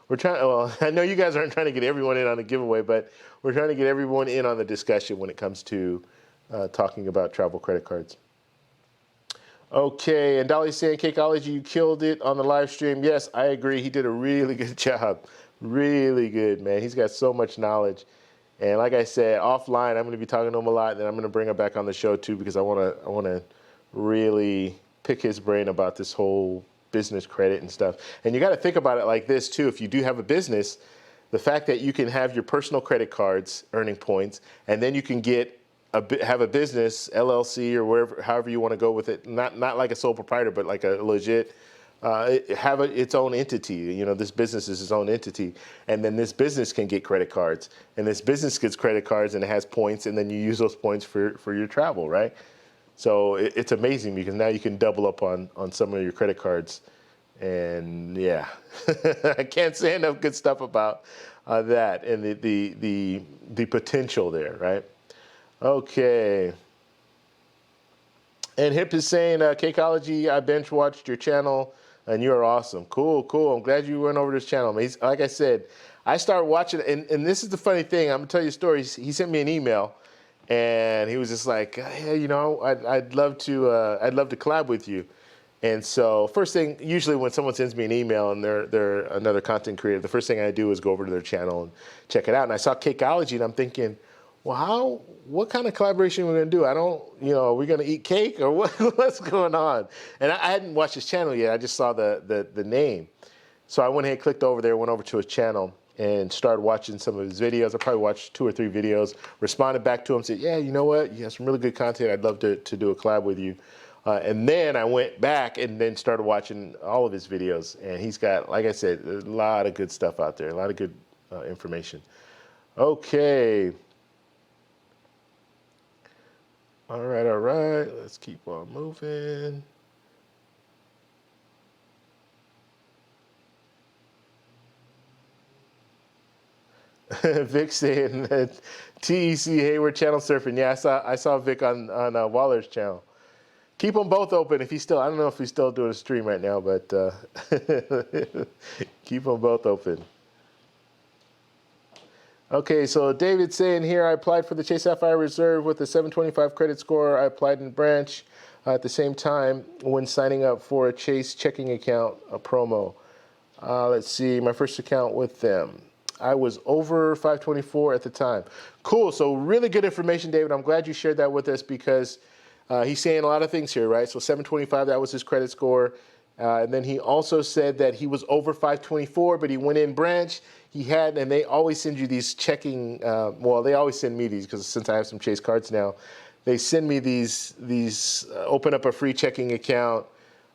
we're trying. Well, I know you guys aren't trying to get everyone in on the giveaway, but we're trying to get everyone in on the discussion when it comes to talking about travel credit cards. Okay, and Dolly's saying, Cakeology, you killed it on the live stream. Yes, I agree. He did a really good job. Really good, man. He's got so much knowledge. And like I said, offline, I'm going to be talking to him a lot, and then I'm going to bring him back on the show too, because I want to really pick his brain about this whole business credit and stuff. And you got to think about it like this too. If you do have a business, the fact that you can have your personal credit cards earning points, and then you can have a business, LLC or wherever, however you want to go with it, not like a sole proprietor, but like a legit, have its own entity. This business is its own entity, and then this business can get credit cards, and this business gets credit cards, and it has points, and then you use those points for your travel, right? So it's amazing, because now you can double up on some of your credit cards, and yeah, I can't say enough good stuff about that and the potential there, right? Okay. And Hip is saying, Cakeology, I bench watched your channel and you are awesome. Cool. I'm glad you went over this channel. Like I said, I started watching, and this is the funny thing. I'm gonna tell you a story. He sent me an email, and he was just like, hey, I'd love to collab with you. And so first thing, usually when someone sends me an email and they're another content creator, the first thing I do is go over to their channel and check it out. And I saw Cakeology, and I'm thinking, well, what kind of collaboration are we going to do? I don't, are we going to eat cake or what's going on? And I hadn't watched his channel yet. I just saw the name. So I went ahead, clicked over there, went over to his channel and started watching some of his videos. I probably watched 2 or 3 videos, responded back to him, said, yeah, you know what? You have some really good content. I'd love to do a collab with you. And then I went back and then started watching all of his videos. And he's got, like I said, a lot of good stuff out there, a lot of good information. Okay. All right. Let's keep on moving. Vic saying that TEC Hayward channel surfing. Yeah, I saw Vic on Waller's channel. Keep them both open if he's still. I don't know if he's still doing a stream right now, but keep them both open. Okay, so David's saying here, I applied for the Chase Sapphire Reserve with a 725 credit score. I applied in branch at the same time when signing up for a Chase checking account, a promo. Let's see, my first account with them. I was over 524 at the time. Cool, so really good information, David. I'm glad you shared that with us, because he's saying a lot of things here, right? So 725, that was his credit score. And then he also said that he was over 524, but he went in branch. And they always send you these checking, they always send me these, because since I have some Chase cards now, they send me these open up a free checking account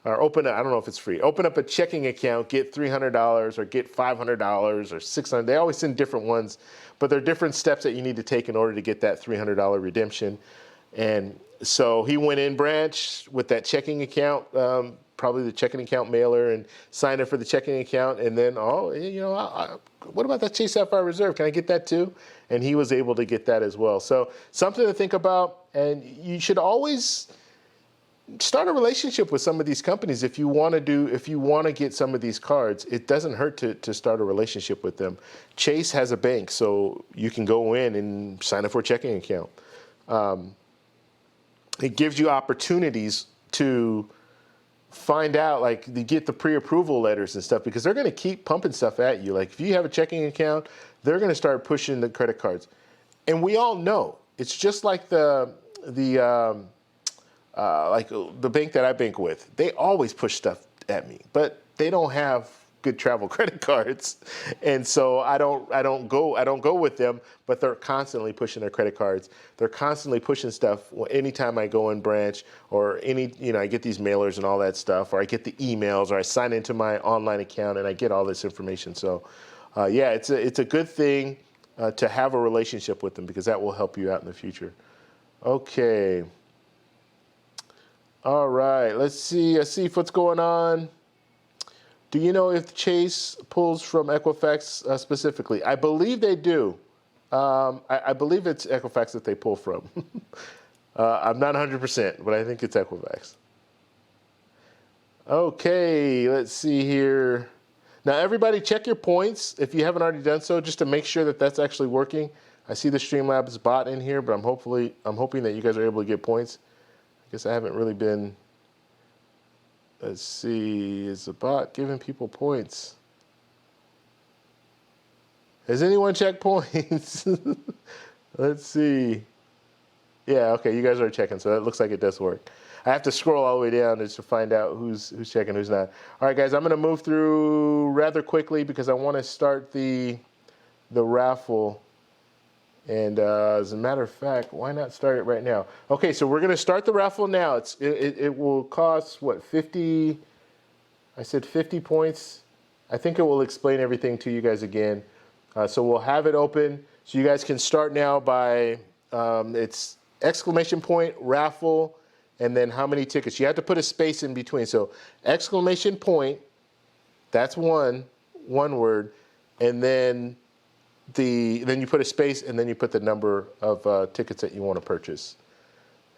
or open I don't know if it's free. Open up a checking account, get $300 or get $500 or $600. They always send different ones, but there are different steps that you need to take in order to get that $300 redemption. And so he went in branch with that checking account, probably the checking account mailer, and signed up for the checking account. And then, what about that Chase Sapphire Reserve? Can I get that too? And he was able to get that as well. So something to think about. And you should always start a relationship with some of these companies. If you want to get some of these cards, it doesn't hurt to start a relationship with them. Chase has a bank, so you can go in and sign up for a checking account. It gives you opportunities to find out, like, to get the pre-approval letters and stuff, because they're going to keep pumping stuff at you. Like, if you have a checking account, they're going to start pushing the credit cards. And we all know, it's just like the bank that I bank with. They always push stuff at me, but they don't have good travel credit cards, and so I don't go with them. But they're constantly pushing their credit cards. They're constantly pushing stuff anytime I go in branch, or I get these mailers and all that stuff, or I get the emails, or I sign into my online account and I get all this information. So it's a good thing to have a relationship with them, because that will help you out in the future. Okay. All right, let's see what's going on. Do you know if Chase pulls from Equifax specifically? I believe they do. I believe it's Equifax that they pull from. I'm not 100%, but I think it's Equifax. Okay, let's see here. Now, everybody, check your points if you haven't already done so, just to make sure that that's actually working. I see the Streamlabs bot in here, but I'm hoping that you guys are able to get points. I guess I haven't really been. Let's see, is the bot giving people points? Has anyone checked points? Let's see. Yeah, okay, you guys are checking, so it looks like it does work. I have to scroll all the way down just to find out who's checking, who's not. All right, guys, I'm going to move through rather quickly because I want to start the raffle. And as a matter of fact, why not start it right now? Okay, so we're going to start the raffle now. It will cost, what, 50? I said 50 points. I think it will explain everything to you guys again. So we'll have it open. So you guys can start now by, it's exclamation point, raffle, and then how many tickets. You have to put a space in between. So exclamation point, that's one word, and then you put a space, and then you put the number of tickets that you want to purchase,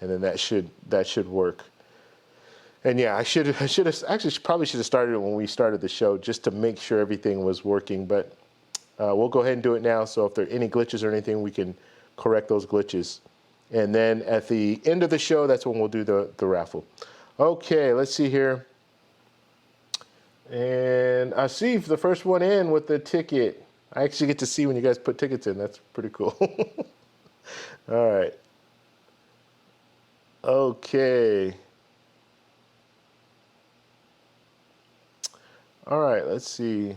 and then that should work. And yeah, I should have actually probably should have started it when we started the show, just to make sure everything was working. But we'll go ahead and do it now. So if there are any glitches or anything, we can correct those glitches. And then at the end of the show, that's when we'll do the raffle. Okay, let's see here. And I see the first one in with the ticket. I actually get to see when you guys put tickets in. That's pretty cool. All right. Okay. All right, let's see.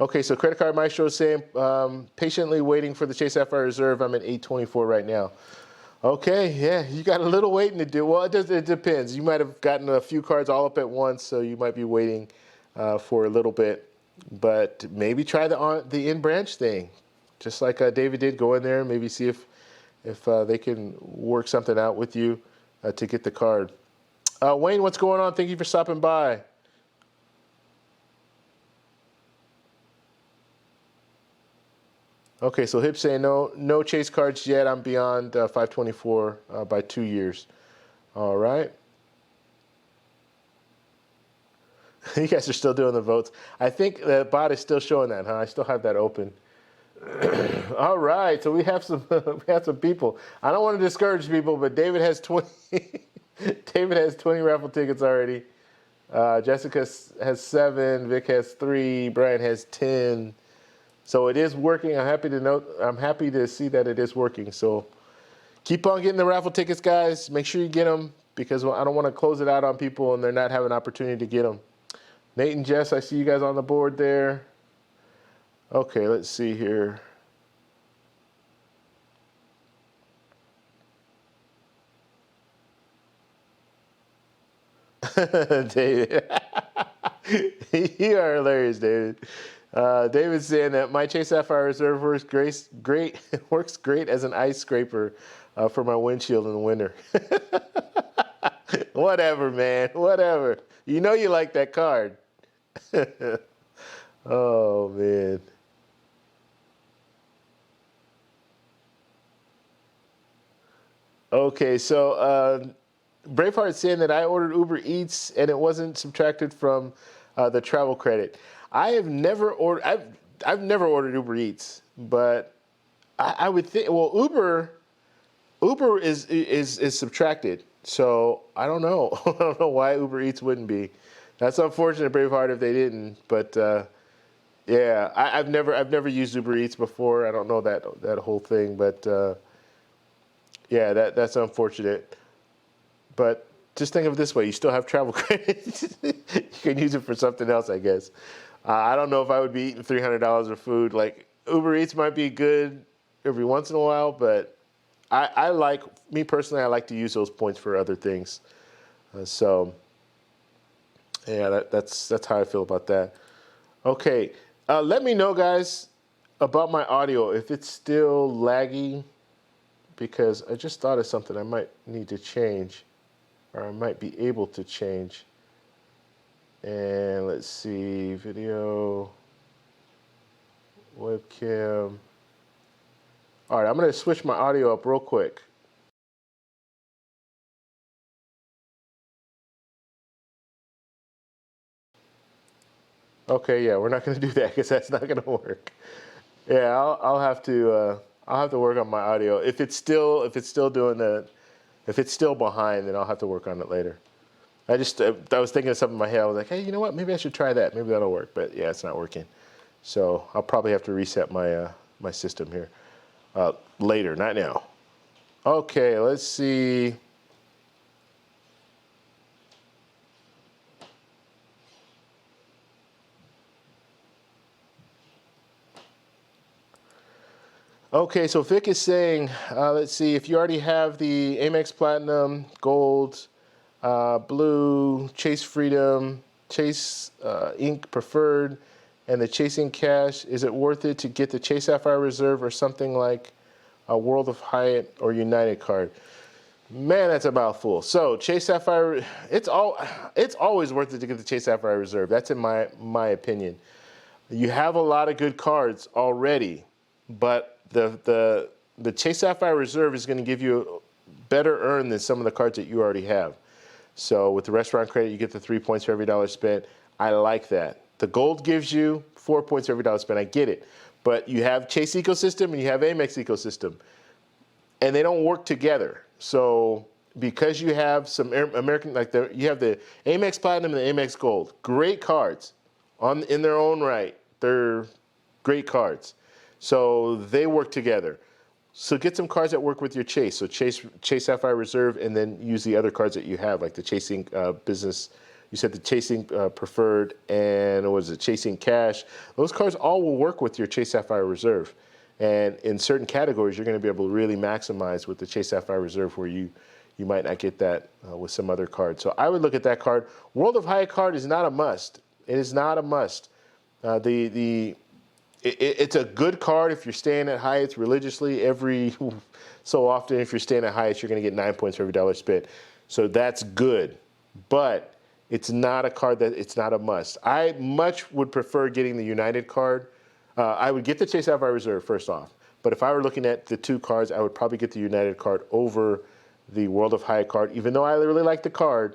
Okay, so Credit Card Maestro is saying, patiently waiting for the Chase Sapphire Reserve. I'm at 824 right now. Okay, yeah, you got a little waiting to do. Well, it depends. You might have gotten a few cards all up at once, so you might be waiting for a little bit. But maybe try the in-branch thing, just like David did. Go in there and maybe see if they can work something out with you to get the card. Wayne, what's going on? Thank you for stopping by. Okay, so Hip saying no Chase cards yet. I'm beyond 524 by 2 years. All right. You guys are still doing the votes. I think the bot is still showing that, huh? I still have that open. All right, so we have some people. I don't want to discourage people, but David has 20. David has 20 raffle tickets already. Jessica has 7. Vic has 3. Brian has 10. So it is working. I'm happy to see that it is working. So keep on getting the raffle tickets, guys. Make sure you get them, because I don't want to close it out on people and they're not having an opportunity to get them. Nate and Jess, I see you guys on the board there. Okay, let's see here. David. You are hilarious, David. David's saying that my Chase Sapphire Reserve works great as an ice scraper for my windshield in the winter. Whatever, man. Whatever. You know you like that card. Oh, man. Okay, so Braveheart's saying that I ordered Uber Eats and it wasn't subtracted from the travel credit. I've never ordered Uber Eats, but I would think, well, Uber is subtracted, so I don't know. I don't know why Uber Eats wouldn't be. That's unfortunate, Braveheart, if they didn't. But yeah, I've never used Uber Eats before. I don't know that whole thing, but yeah, that's unfortunate. But just think of it this way: you still have travel credit. You can use it for something else, I guess. I don't know if I would be eating $300 of food. Like Uber Eats might be good every once in a while, but me personally, I like to use those points for other things. So yeah, that's how I feel about that. Okay, let me know, guys, about my audio if it's still laggy, because I just thought of something I might need to change, or I might be able to change. And let's see, video, webcam. All right, I'm going to switch my audio up real quick. Okay, yeah, we're not going to do that because that's not going to work. Yeah, I'll have to work on my audio. If it's still behind, then I'll have to work on it later. I was thinking of something in my head. I was like, hey, you know what? Maybe I should try that. Maybe that'll work. But yeah, it's not working. So I'll probably have to reset my system here later, not now. Okay, let's see. Okay, so Vic is saying, let's see, if you already have the Amex Platinum, Gold, Blue, Chase Freedom, Chase Ink Preferred, and the Chase Ink Cash, is it worth it to get the Chase Sapphire Reserve or something like a World of Hyatt or United card? Man, that's a mouthful. So Chase Sapphire, it's always worth it to get the Chase Sapphire Reserve. That's in my opinion. You have a lot of good cards already, but the Chase Sapphire Reserve is going to give you better earn than some of the cards that you already have. So with the restaurant credit, you get the 3 points for every dollar spent. I like that. The gold gives you 4 points for every dollar spent. I get it. But you have Chase ecosystem and you have Amex ecosystem, and they don't work together. So because you have some American, you have the Amex Platinum and the Amex Gold, great cards in their own right. They're great cards. So they work together. So get some cards that work with your Chase. So Chase Sapphire Reserve, and then use the other cards that you have, like the Chasing Business. You said the Chasing Preferred, and what was it, Chasing Cash. Those cards all will work with your Chase Sapphire Reserve. And in certain categories, you're going to be able to really maximize with the Chase Sapphire Reserve, where you might not get that with some other cards. So I would look at that card. World of Hyatt card is not a must. It is not a must. It's a good card if you're staying at Hyatt's religiously every so often. If you're staying at Hyatt's, you're going to get 9 points for every dollar spent. So that's good. But it's not a card it's not a must. I much would prefer getting the United card. I would get the Chase Sapphire Reserve first off. But if I were looking at the two cards, I would probably get the United card over the World of Hyatt card. Even though I really like the card,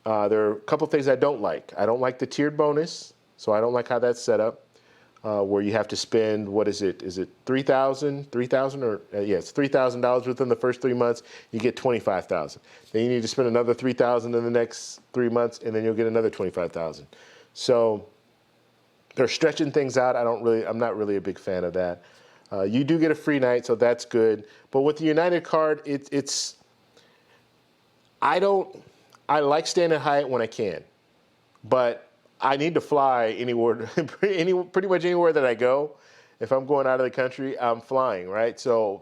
there are a couple things I don't like. I don't like the tiered bonus, so I don't like how that's set up. Where you have to spend, what is it? Is it $3,000? $3,000 it's $3,000 within the first 3 months. You get $25,000. Then you need to spend another $3,000 in the next 3 months, and then you'll get another $25,000. So they're stretching things out. I'm not really a big fan of that. You do get a free night, so that's good. But with the United card, I like staying at Hyatt when I can, but I need to fly anywhere, pretty much anywhere that I go. If I'm going out of the country, I'm flying, right? So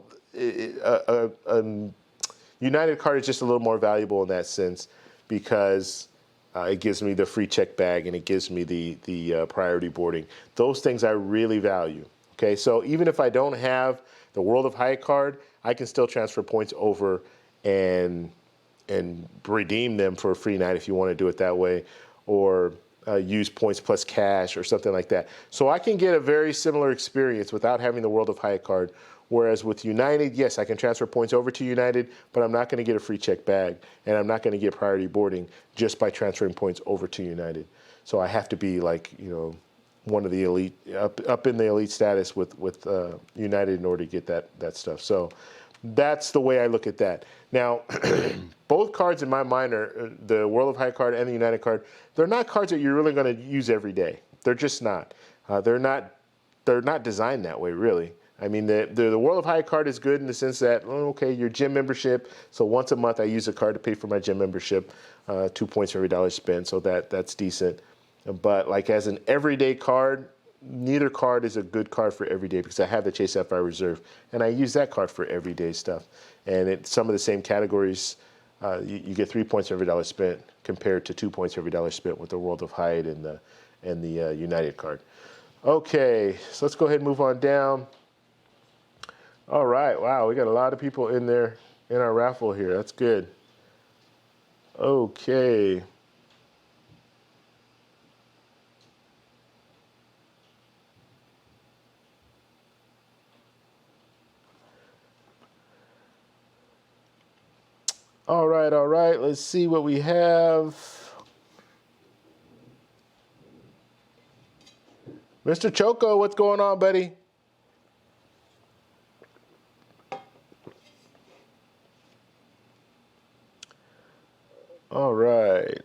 United card is just a little more valuable in that sense, because It gives me the free check bag, and it gives me the priority boarding. Those things I really value. Okay, so even if I don't have the World of Hyatt card, I can still transfer points over and redeem them for a free night if you want to do it that way, or use points plus cash or something like that. So I can get a very similar experience without having the World of Hyatt card. Whereas with United, yes, I can transfer points over to United, but I'm not going to get a free check bag, and I'm not going to get priority boarding just by transferring points over to United. So I have to be like, one of the elite, up in the elite status with United in order to get that stuff. So that's the way I look at that. Now, both cards in my mind are the World of Hyatt card and the United card. They're not cards that you're really going to use every day. They're just not. They're not designed that way, really. I mean, the World of Hyatt card is good in the sense that, okay, your gym membership. So once a month, I use a card to pay for my gym membership, 2 points for every dollar spent. So that's decent. But like as an everyday card, neither card is a good card for everyday because I have the Chase Sapphire Reserve, and I use that card for everyday stuff. And it's some of the same categories. You get 3 points for every dollar spent compared to 2 points for every dollar spent with the World of Hyatt and the United card. Okay, so let's go ahead and move on down. All right, wow, we got a lot of people in there in our raffle here. That's good. Okay. All right. Let's see what we have. Mr. Choco, what's going on, buddy? All right.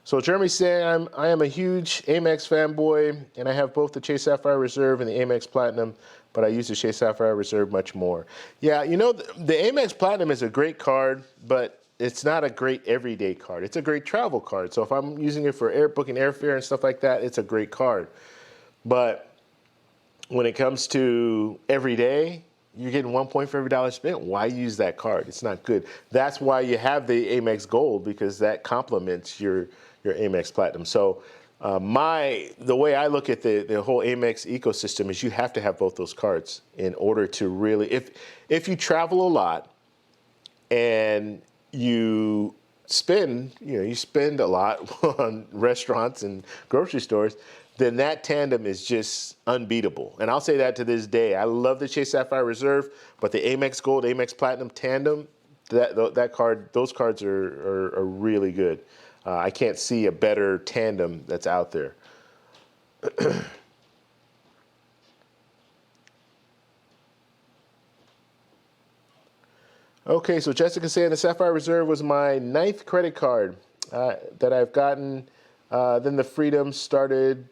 So Jeremy's saying I am a huge Amex fanboy, and I have both the Chase Sapphire Reserve and the Amex Platinum, but I use the Chase Sapphire Reserve much more. Yeah, the Amex Platinum is a great card, but it's not a great everyday card. It's a great travel card. So if I'm using it for booking airfare and stuff like that, it's a great card. But when it comes to everyday, you're getting 1 point for every dollar spent. Why use that card? It's not good. That's why you have the Amex Gold, because that complements your Amex Platinum. So the way I look at the whole Amex ecosystem is you have to have both those cards in order to really, if you travel a lot and you spend a lot on restaurants and grocery stores, then that tandem is just unbeatable. And I'll say that to this day. I love the Chase Sapphire Reserve, but the Amex Gold, Amex Platinum tandem, those cards are really good. I can't see a better tandem that's out there. Okay, so Jessica saying the Sapphire Reserve was my 9th credit card that I've gotten. Then the Freedom started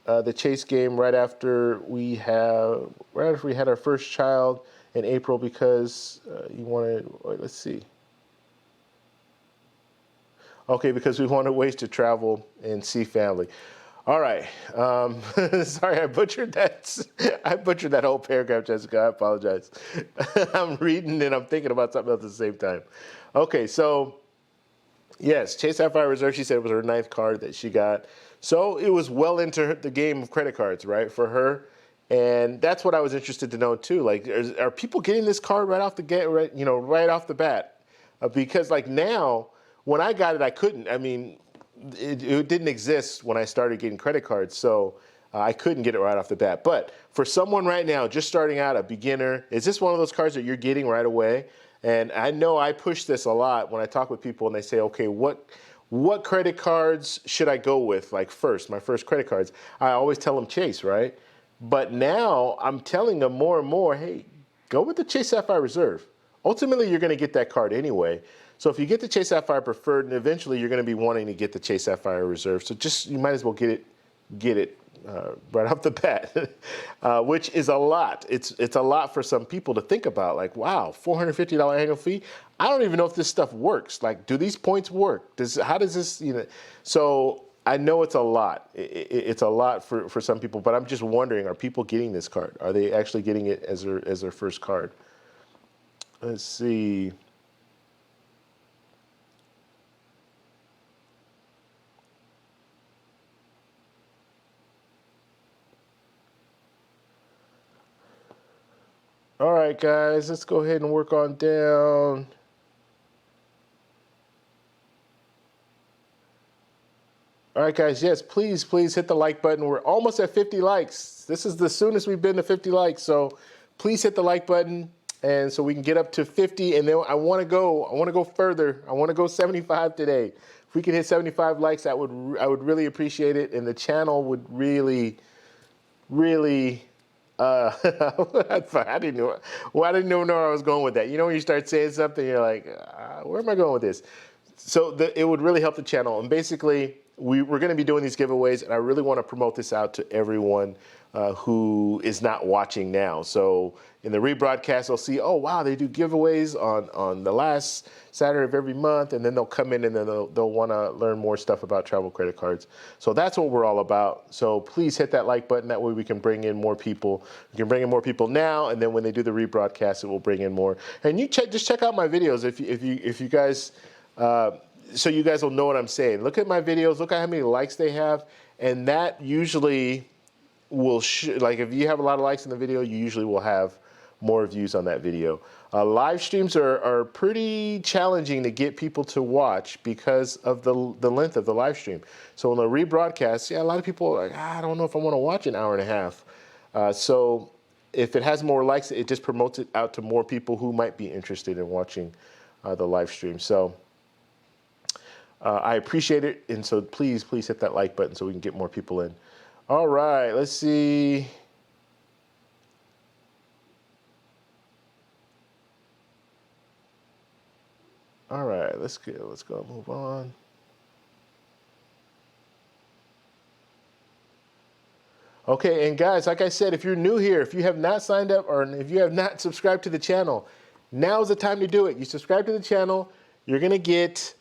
the Chase game right after we had our first child in April because let's see. Okay, because we wanted ways to travel and see family. All right. Sorry, I butchered that. I butchered that whole paragraph, Jessica. I apologize. I'm reading and I'm thinking about something else at the same time. Okay, so yes, Chase Sapphire Reserve, she said it was her 9th card that she got. So it was well into the game of credit cards, right, for her. And that's what I was interested to know too. Like, are people getting this card right off the bat? Because like now, when I got it, I couldn't. I mean, it didn't exist when I started getting credit cards, so I couldn't get it right off the bat. But for someone right now, just starting out, a beginner, is this one of those cards that you're getting right away? And I know I push this a lot when I talk with people and they say, okay, what credit cards should I go with, like my first credit cards? I always tell them Chase, right? But now I'm telling them more and more, hey, go with the Chase Sapphire Reserve. Ultimately, you're going to get that card anyway. So if you get the Chase Sapphire Preferred, and eventually you're going to be wanting to get the Chase Sapphire Reserve. So you might as well get it right off the bat, which is a lot. It's a lot for some people to think about. Like, wow, $450 annual fee. I don't even know if this stuff works. Like, do these points work? How does this? So I know it's a lot. It's a lot for some people. But I'm just wondering, are people getting this card? Are they actually getting it as their first card? Let's see. All right, guys, let's go ahead and work on down. All right, guys, yes, please hit the like button. We're almost at 50 likes. This is the soonest we've been to 50 likes, so please hit the like button, and so we can get up to 50. And then I want to go further. I want to go 75 today. If we can hit 75 likes, I would really appreciate it, and the channel would really. I didn't know. Well, I didn't even know where I was going with that. You know, when you start saying something, you're like, where am I going with this? So it would really help the channel. And basically, we're going to be doing these giveaways, and I really want to promote this out to everyone who is not watching now. So in the rebroadcast, they'll see, oh, wow, they do giveaways on the last Saturday of every month, and then they'll come in and then they'll want to learn more stuff about travel credit cards. So that's what we're all about. So please hit that like button. That way we can bring in more people. We can bring in more people now, and then when they do the rebroadcast, it will bring in more. And you just check out my videos if you guys. So you guys will know what I'm saying. Look at my videos. Look at how many likes they have, and that usually will like if you have a lot of likes in the video, you usually will have more views on that video. Live streams are pretty challenging to get people to watch because of the length of the live stream. So on the rebroadcast, yeah, a lot of people are like, I don't know if I want to watch an hour and a half. So if it has more likes, it just promotes it out to more people who might be interested in watching the live stream. So I appreciate it, and so please hit that like button so we can get more people in. All right, let's see. All right, let's go move on. Okay, and guys, like I said, if you're new here, if you have not signed up or if you have not subscribed to the channel, now's the time to do it. You subscribe to the channel, you're gonna get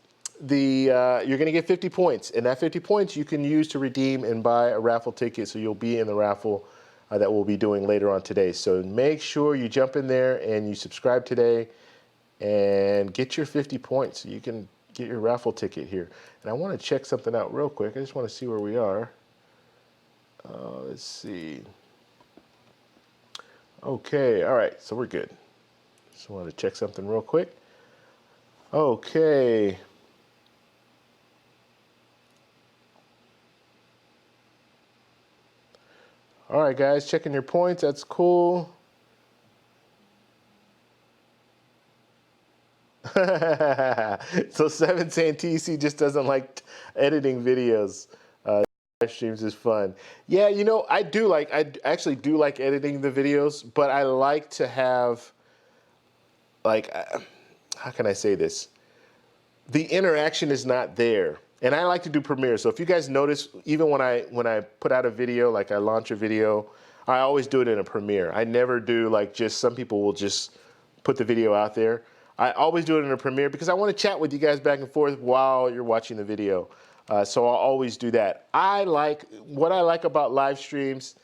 you're gonna get 50 points, and that 50 points you can use to redeem and buy a raffle ticket, so you'll be in the raffle that we'll be doing later on today. So make sure you jump in there and you subscribe today and get your 50 points so you can get your raffle ticket here. And I want to check something out real quick. I just want to see where we are. Let's see. Okay, all right, so we're good. Just want to check something real quick. Okay. All right, guys, checking your points. That's cool. So 7 saying TC just doesn't like editing videos. Live streams is fun. Yeah, you know, I actually do like editing the videos, but I like to have, like, how can I say this? The interaction is not there. And I like to do Premiere. So if you guys notice, even when I put out a video, like I launch a video, I always do it in a Premiere. I never do like just, some people will just put the video out there. I always do it in a Premiere because I want to chat with you guys back and forth while you're watching the video. So I'll always do that. What I like about live streams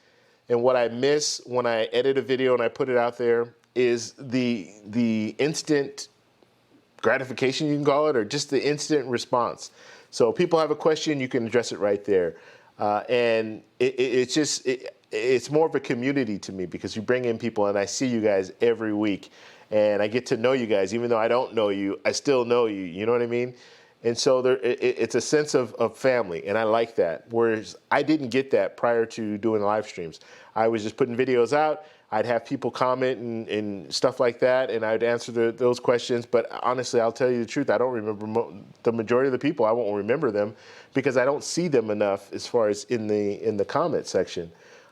and what I miss when I edit a video and I put it out there is the instant gratification, you can call it, or just the instant response. So people have a question, you can address it right there. And it's more of a community to me because you bring in people and I see you guys every week and I get to know you guys. Even though I don't know you, I still know you, you know what I mean? And so it's a sense of family, and I like that. Whereas I didn't get that prior to doing live streams. I was just putting videos out. I'd have people comment and stuff like that, and I'd answer those questions. But honestly, I'll tell you the truth, I don't remember the majority of the people. I won't remember them because I don't see them enough as far as in the comment section.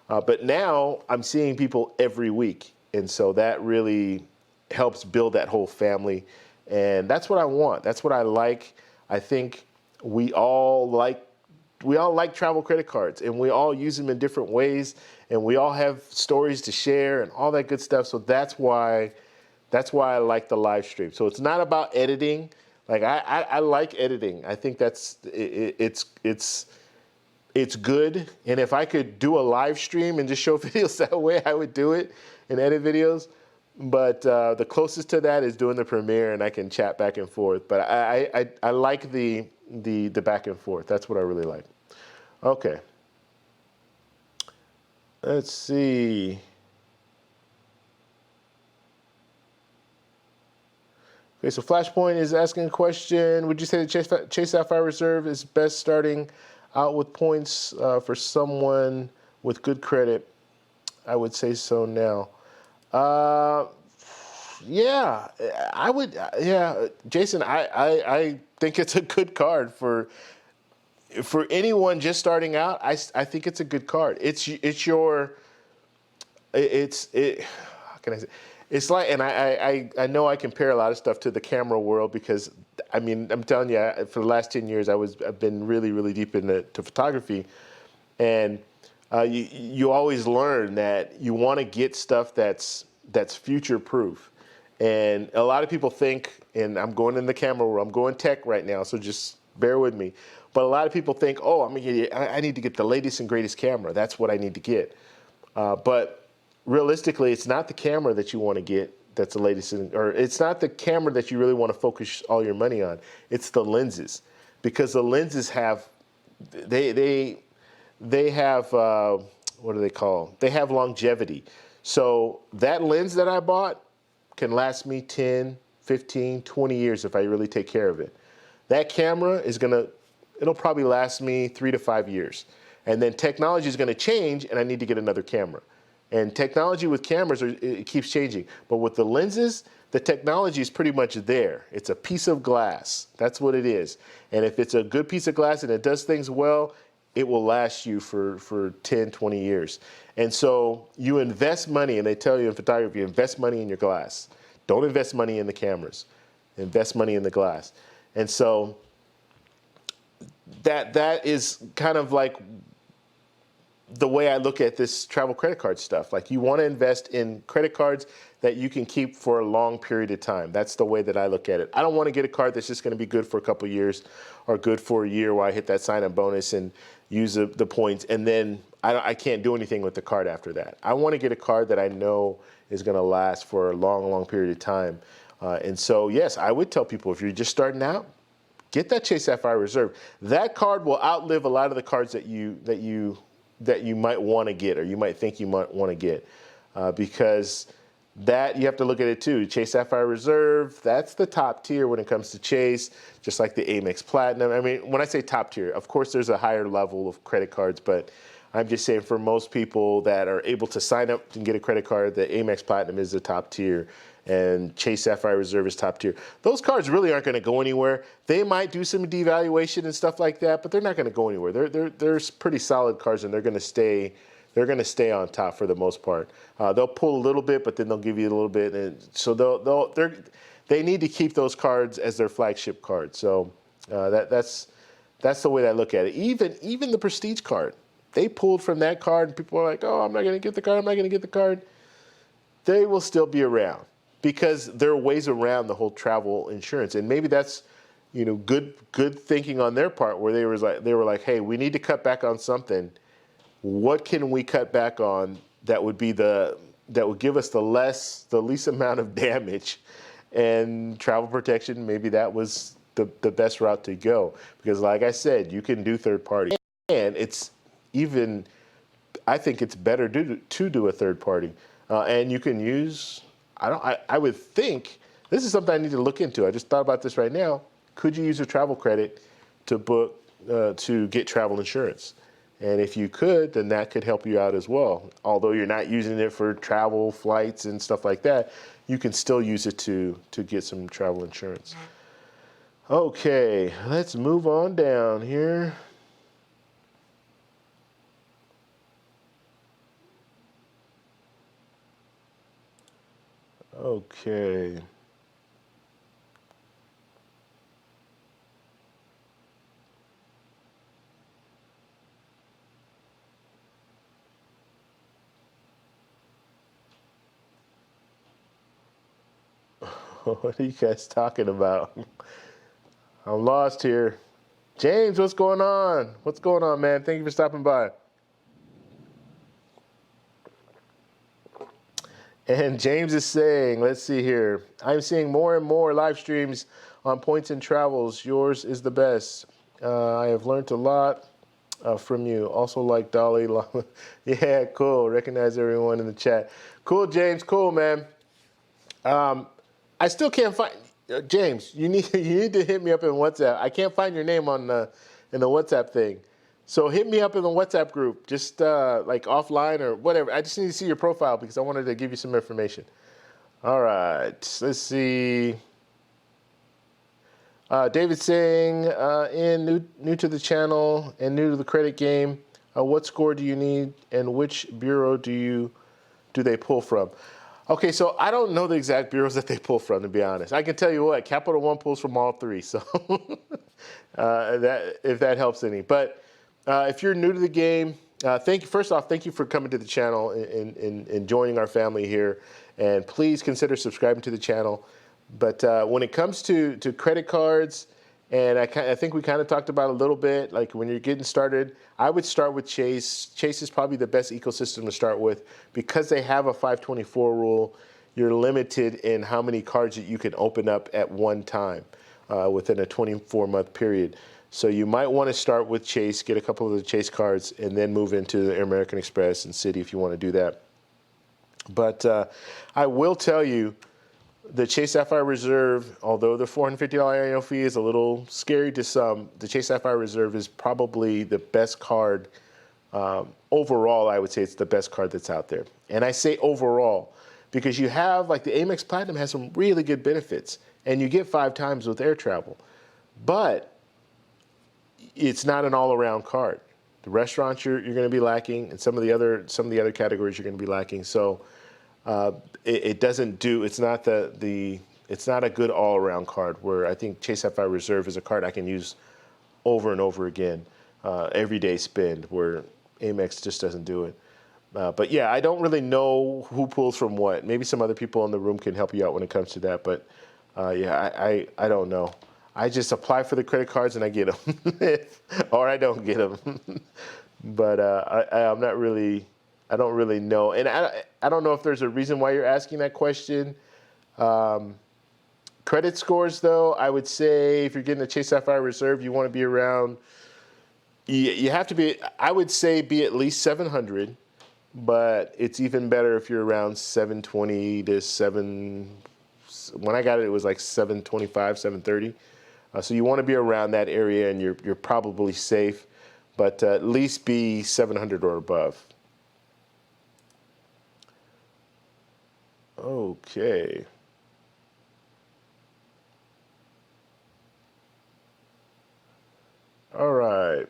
But now I'm seeing people every week, and so that really helps build that whole family. And that's what I want. That's what I like. I think we all like travel credit cards, and we all use them in different ways, and we all have stories to share and all that good stuff. So that's why I like the live stream. So it's not about editing. Like I like editing. I think it's good. And if I could do a live stream and just show videos that way, I would do it and edit videos. But the closest to that is doing the Premiere, and I can chat back and forth. But I like the back and forth. That's what I really like. Okay. Let's see. Okay, so Flashpoint is asking a question. Would you say that Chase Sapphire Reserve is best starting out with points for someone with good credit? I would say so now. Yeah, I would. Yeah, Jason, I think it's a good card for anyone just starting out. I think it's a good card. It's your it how can I say, it's like, and I know I compare a lot of stuff to the camera world because I mean I'm telling you, for the last 10 years I've been really deep into photography, and you always learn that you want to get stuff that's future proof. And a lot of people think, and I'm going in the camera world, I'm going tech right now, so just bear with me. But a lot of people think, oh, I need to get the latest and greatest camera. That's what I need to get. But realistically, it's not the camera that you want to get that's the latest, or it's not the camera that you really want to focus all your money on. It's the lenses, because the lenses have, they have, what do they call? They have longevity. So that lens that I bought can last me 10, 15, 20 years if I really take care of it. That camera is it'll probably last me 3 to 5 years. And then technology is gonna change and I need to get another camera. And technology with cameras, it keeps changing. But with the lenses, the technology is pretty much there. It's a piece of glass. That's what it is. And if it's a good piece of glass and it does things well, it will last you for 10, 20 years. And so you invest money, and they tell you in photography, invest money in your glass. Don't invest money in the cameras. Invest money in the glass. And so that is kind of like the way I look at this travel credit card stuff. Like, you want to invest in credit cards that you can keep for a long period of time. That's the way that I look at it. I don't want to get a card that's just going to be good for a couple years or good for a year while I hit that sign-up bonus and use the points, and then I can't do anything with the card after that. I want to get a card that I know is going to last for a long period of time. And so, yes, I would tell people, if you're just starting out, get that Chase Sapphire Reserve. That card will outlive a lot of the cards that you might want to get, or you might think you might want to get, because that, you have to look at it too. Chase Sapphire Reserve, that's the top tier when it comes to Chase, just like the Amex Platinum. I mean, when I say top tier, of course there's a higher level of credit cards, but I'm just saying for most people that are able to sign up and get a credit card, the Amex Platinum is the top tier, and Chase Sapphire Reserve is top tier. Those cards really aren't going to go anywhere. They might do some devaluation and stuff like that, but they're not going to go anywhere. They're pretty solid cards, and they're going to stay. They're going to stay on top for the most part. They'll pull a little bit, but then they'll give you a little bit, and so they need to keep those cards as their flagship card. So that's the way that I look at it. Even the Prestige card, they pulled from that card, and people are like, "Oh, I'm not going to get the card. I'm not going to get the card." They will still be around because there are ways around the whole travel insurance, and maybe that's good thinking on their part, where they were like, "Hey, we need to cut back on something. What can we cut back on that would give us the least amount of damage?" And travel protection, maybe that was the best route to go, because like I said, you can do third party, and I think it's better to do a third party, and you can use. I would think this is something I need to look into. I just thought about this right now. Could you use a travel credit to get travel insurance? And if you could, then that could help you out as well. Although you're not using it for travel, flights, and stuff like that, you can still use it to get some travel insurance. Okay, let's move on down here. Okay. What are you guys talking about? I'm lost here. James, what's going on? What's going on, man? Thank you for stopping by. And James is saying, let's see here. I'm seeing more and more live streams on Points and Travels. Yours is the best. I have learned a lot from you. Also like Dolly. Yeah, cool. Recognize everyone in the chat. Cool, James. Cool, man. I still can't find. James, you need to hit me up in WhatsApp. I can't find your name on in the WhatsApp thing. So hit me up in the WhatsApp group, just like offline or whatever. I just need to see your profile because I wanted to give you some information. All right, let's see. David saying, new to the channel and new to the credit game. What score do you need, and which bureau do they pull from? Okay, so I don't know the exact bureaus that they pull from, to be honest. I can tell you what, Capital One pulls from all three, so that if that helps any. But if you're new to the game, first off, thank you for coming to the channel and joining our family here. And please consider subscribing to the channel. But when it comes to credit cards, and I think we kind of talked about a little bit, like when you're getting started, I would start with Chase. Chase is probably the best ecosystem to start with because they have a 524 rule. You're limited in how many cards that you can open up at one time within a 24-month period. So you might want to start with Chase, get a couple of the Chase cards, and then move into the American Express and Citi if you want to do that. But I will tell you, the Chase Sapphire Reserve, although the $450 annual fee is a little scary to some, the Chase Sapphire Reserve is probably the best card. Overall, I would say it's the best card that's out there. And I say overall because you have, like the Amex Platinum has some really good benefits, and you get 5 times with air travel. But it's not an all-around card. The restaurants you're going to be lacking, and some of the other categories you're going to be lacking. So it doesn't do. It's not it's not a good all-around card. Where I think Chase Sapphire Reserve is a card I can use over and over again, everyday spend. Where Amex just doesn't do it. But yeah, I don't really know who pulls from what. Maybe some other people in the room can help you out when it comes to that. But yeah, I don't know. I just apply for the credit cards and I get them, or I don't get them. But I'm not really. I don't really know, and I don't know if there's a reason why you're asking that question. Credit scores, though, I would say if you're getting a Chase Sapphire Reserve, you want to be around. You have to be. I would say be at least 700, but it's even better if you're around 720 to 7. When I got it, it was like 725, 730. So you want to be around that area, and you're probably safe, but at least be 700 or above. Okay. All right.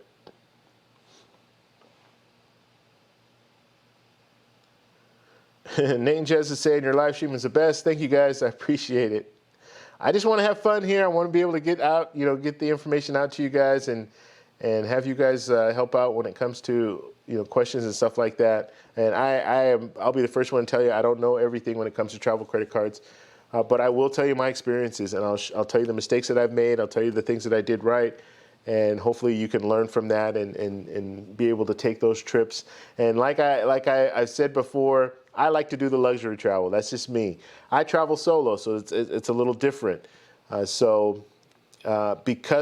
Nate and Jez is saying your live stream is the best. Thank you guys. I appreciate it. I just want to have fun here. I want to be able to get out, get the information out to you guys and have you guys help out when it comes to questions and stuff like that. And I'll be the first one to tell you I don't know everything when it comes to travel credit cards, but I will tell you my experiences, and I'll tell you the mistakes that I've made. I'll tell you the things that I did right, and hopefully you can learn from that and be able to take those trips. And like I said before, I like to do the luxury travel. That's just me. I travel solo, so it's a little different. Because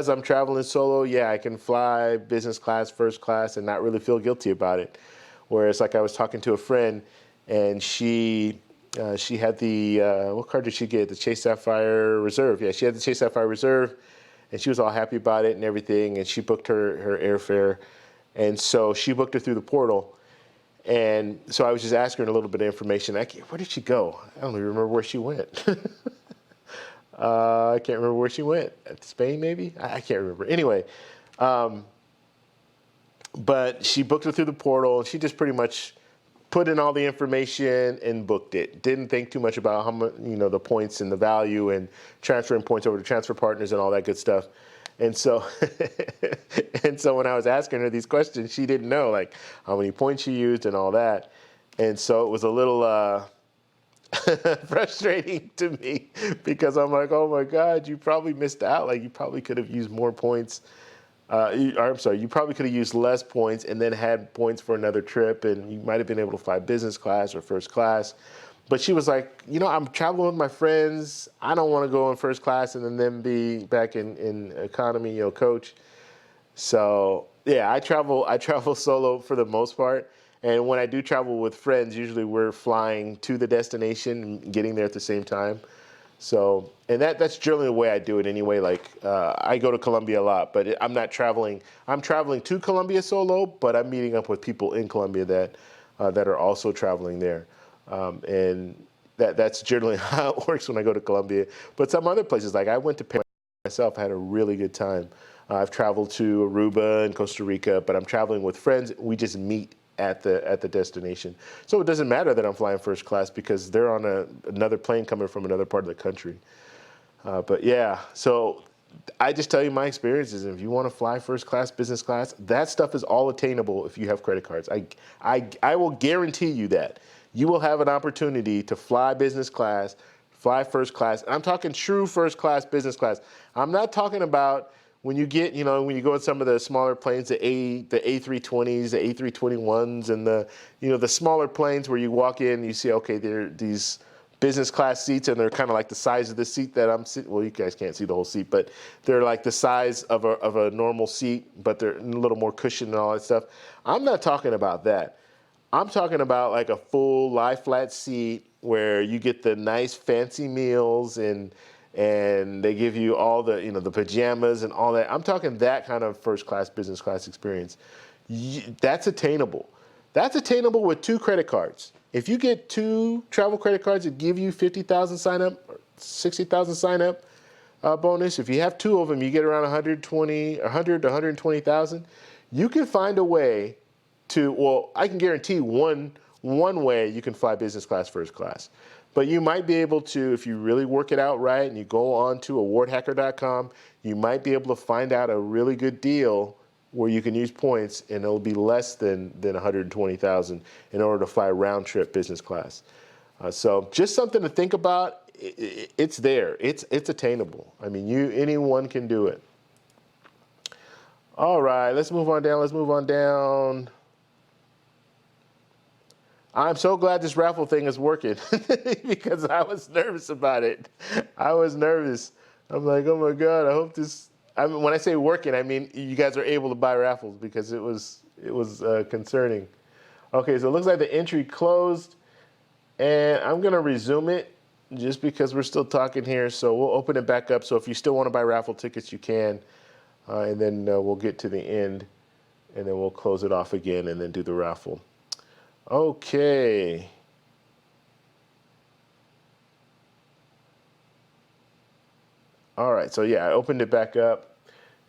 I'm traveling solo, yeah, I can fly business class, first class, and not really feel guilty about it. Whereas, like I was talking to a friend, and she had the what card did she get? The Chase Sapphire Reserve. Yeah, she had the Chase Sapphire Reserve, and she was all happy about it and everything. And she booked her airfare, and so she booked her through the portal. And so I was just asking her a little bit of information. Where did she go? I don't even remember where she went. I can't remember where she went. Spain, maybe? I can't remember. Anyway, but she booked it through the portal. She just pretty much put in all the information and booked it. Didn't think too much about how much, the points and the value and transferring points over to transfer partners and all that good stuff. And so, when I was asking her these questions, she didn't know like how many points she used and all that. And so it was a little frustrating to me because I'm like, oh my God, you probably missed out. Like you probably could have used more points. You probably could have used less points and then had points for another trip, and you might have been able to fly business class or first class. But she was like, I'm traveling with my friends. I don't want to go in first class and then be back in economy, coach. So yeah, I travel solo for the most part. And when I do travel with friends, usually we're flying to the destination and getting there at the same time. So, and that's generally the way I do it anyway. Like, I go to Colombia a lot, but I'm not traveling. I'm traveling to Colombia solo, but I'm meeting up with people in Colombia that are also traveling there. And that's generally how it works when I go to Colombia. But some other places, like I went to Panama myself, had a really good time. I've traveled to Aruba and Costa Rica, but I'm traveling with friends. We just meet at the destination. So it doesn't matter that I'm flying first class because they're on another plane coming from another part of the country. But yeah, so I just tell you my experiences. If you want to fly first class, business class, that stuff is all attainable if you have credit cards. I will guarantee you that. You will have an opportunity to fly business class, fly first class. I'm talking true first class, business class. I'm not talking about when you get, when you go in some of the smaller planes, the A320s, the A321s, and the smaller planes where you walk in and you see, okay, there are these business class seats, and they're kind of like the size of the seat that I'm sitting. Well, you guys can't see the whole seat, but they're like the size of a normal seat, but they're a little more cushion and all that stuff. I'm not talking about that. I'm talking about like a full lie flat seat where you get the nice fancy meals and they give you all the the pajamas and all that. I'm talking that kind of first class, business class experience. That's attainable. That's attainable with 2 credit cards. If you get 2 travel credit cards that give you 50,000 sign up, or 60,000 sign up bonus, if you have 2 of them, you get around 100 to 120,000. You can find a way to, well, I can guarantee one way you can fly business class, first class. But you might be able to, if you really work it out right and you go on to awardhacker.com, you might be able to find out a really good deal where you can use points and it'll be less than 120,000 in order to fly round trip business class. So just something to think about. It's there. It's attainable. I mean, anyone can do it. All right, let's move on down. I'm so glad this raffle thing is working because I was nervous about it. I was nervous. I'm like, oh my God, I hope this. I mean, when I say working, I mean you guys are able to buy raffles because it was concerning. Okay, so it looks like the entry closed, and I'm gonna resume it just because we're still talking here. So we'll open it back up. So if you still want to buy raffle tickets, you can, and then we'll get to the end, and then we'll close it off again, and then do the raffle. Okay. All right, so yeah, I opened it back up,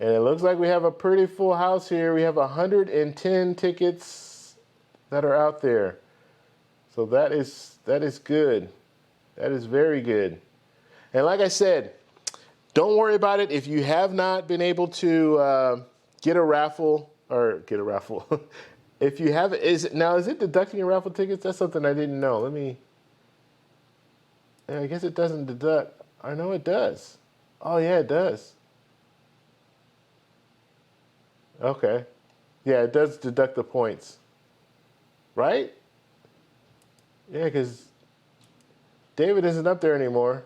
and it looks like we have a pretty full house here. We have 110 tickets that are out there. So that is good. That is very good. And like I said, don't worry about it if you have not been able to get a raffle. If you have, is it deducting your raffle tickets? That's something I didn't know. I guess it doesn't deduct. I know it does. Oh yeah, it does. Okay. Yeah, it does deduct the points. Right? Yeah, because David isn't up there anymore.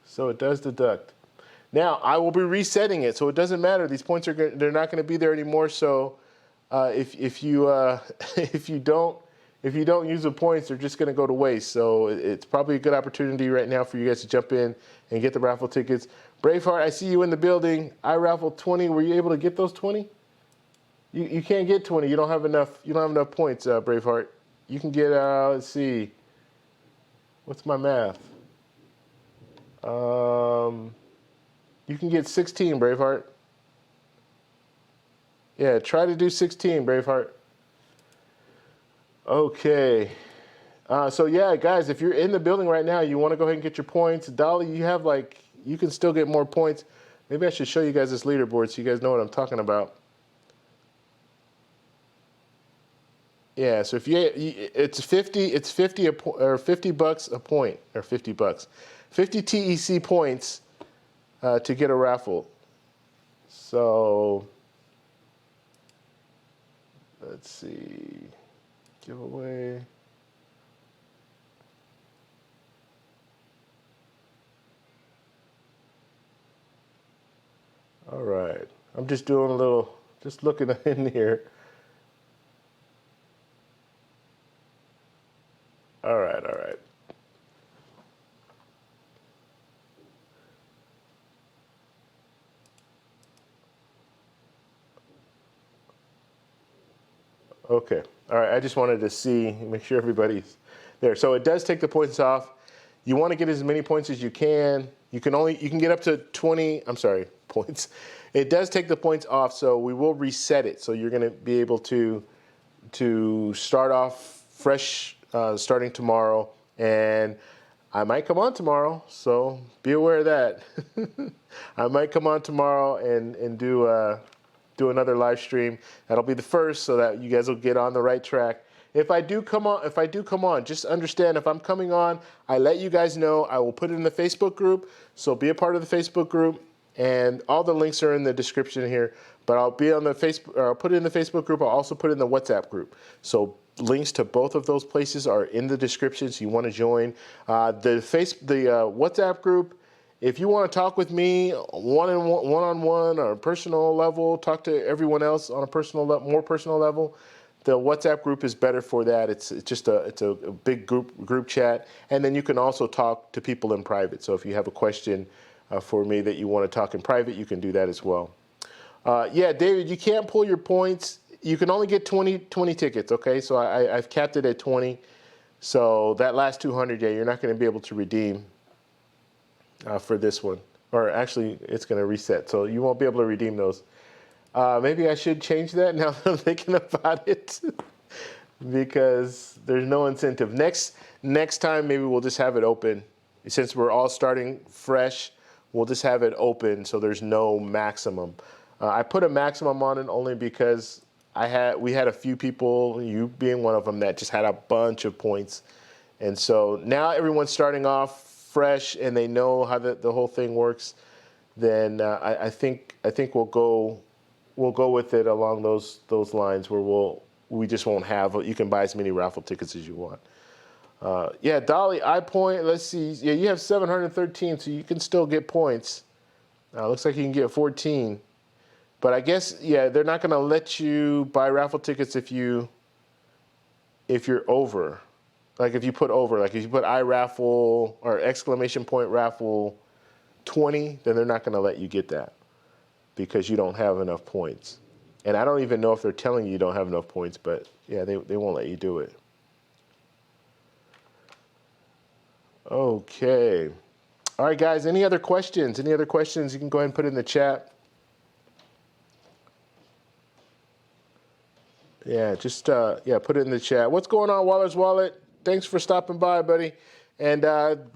So it does deduct. Now, I will be resetting it, so it doesn't matter. These points they're not going to be there anymore. So if you if you don't use the points, they're just going to go to waste. So it's probably a good opportunity right now for you guys to jump in and get the raffle tickets. Braveheart, I see you in the building. I raffled 20. Were you able to get those 20? You can't get 20. You don't have enough. You don't have enough points, Braveheart. You can get. Let's see. What's my math? You can get 16, Braveheart. Yeah, try to do 16, Braveheart. Okay. So yeah, guys, if you're in the building right now, you want to go ahead and get your points. Dolly, you can still get more points. Maybe I should show you guys this leaderboard so you guys know what I'm talking about. Yeah, so if it's 50 or $50 a point, or $50, 50 TEC points to get a raffle. So let's see, giveaway. All right, I'm just doing just looking in here. All right. Okay. All right. I just wanted to see, make sure everybody's there. So it does take the points off. You want to get as many points as you can. You can get up to 20, I'm sorry, points. It does take the points off, so we will reset it. So you're going to be able to start off fresh starting tomorrow. And I might come on tomorrow, so be aware of that. I might come on tomorrow and do another live stream. That'll be the first, so that you guys will get on the right track. If I do come on, just understand, if I'm coming on, I let you guys know. I will put it in the Facebook group, so be a part of the Facebook group, and all the links are in the description here. But I'll be on the Facebook, or I'll put it in the Facebook group. I'll also put it in the WhatsApp group. So links to both of those places are in the description, so you want to join. The WhatsApp group, if you want to talk with me one-on-one or personal level, talk to everyone else on a more personal level, the WhatsApp group is better for that. It's a big group chat, and then you can also talk to people in private. So if you have a question for me that you want to talk in private, you can do that as well. Yeah, David, you can't pull your points. You can only get 20 tickets, okay? So I've capped it at 20. So that last 200, yeah, you're not going to be able to redeem for this one. Or actually, it's going to reset, so you won't be able to redeem those. Maybe I should change that now that I'm thinking about it, because there's no incentive. Next time, maybe we'll just have it open. Since we're all starting fresh, we'll just have it open so there's no maximum. I put a maximum on it only because we had a few people, you being one of them, that just had a bunch of points. And so now everyone's starting off fresh and they know how the whole thing works. Then I think we'll go with it along those lines, where we just won't have, you can buy as many raffle tickets as you want. Yeah, Dolly, let's see. Yeah, you have 713, so you can still get points. Looks like you can get 14. But I guess, yeah, they're not going to let you buy raffle tickets if you're over. Like if you put over, like if you put iRaffle or ! Raffle 20, then they're not going to let you get that because you don't have enough points. And I don't even know if they're telling you don't have enough points, but yeah, they won't let you do it. Okay. All right, guys, any other questions? Any other questions? You can go ahead and put it in the chat. Yeah, just put it in the chat. What's going on, Waller's Wallet? Thanks for stopping by, buddy. And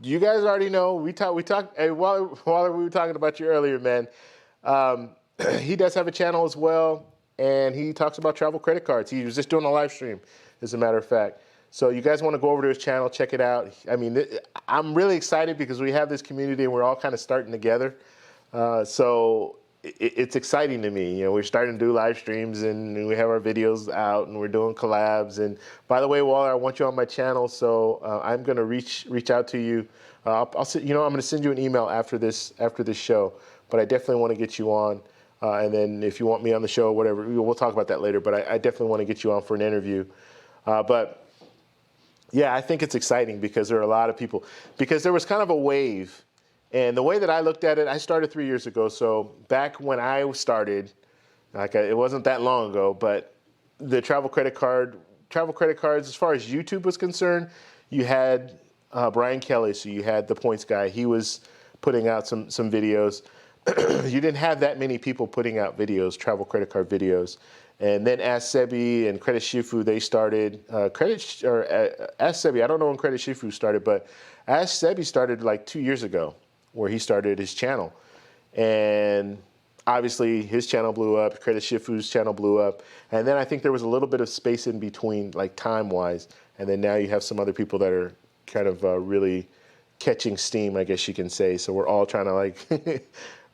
you guys already know, we talked. Hey, Waller, we were talking about you earlier, man. He does have a channel as well, and he talks about travel credit cards. He was just doing a live stream, as a matter of fact. So you guys want to go over to his channel, check it out. I mean, I'm really excited because we have this community and we're all kind of starting together. So it's exciting to me. You know, we're starting to do live streams and we have our videos out and we're doing collabs. And by the way, Waller, I want you on my channel, so I'm going to reach out to you. I'm going to send you an email after this show. But I definitely want to get you on. And then if you want me on the show or whatever, we'll talk about that later. But I definitely want to get you on for an interview. But yeah, I think it's exciting because there are a lot of people. Because there was kind of a wave. And the way that I looked at it, I started 3 years ago. So back when I started, it wasn't that long ago, but the travel credit cards, as far as YouTube was concerned, you had Brian Kelly, so you had the points guy. He was putting out some videos. You didn't have that many people putting out videos, travel credit card videos. And then Ask Sebi and Credit Shifu, they started. Ask Sebi, I don't know when Credit Shifu started, but Ask Sebi started like 2 years ago, where he started his channel. And obviously his channel blew up, Credit Shifu's channel blew up. And then I think there was a little bit of space in between, like time-wise. And then now you have some other people that are kind of really catching steam, I guess you can say. So we're all trying to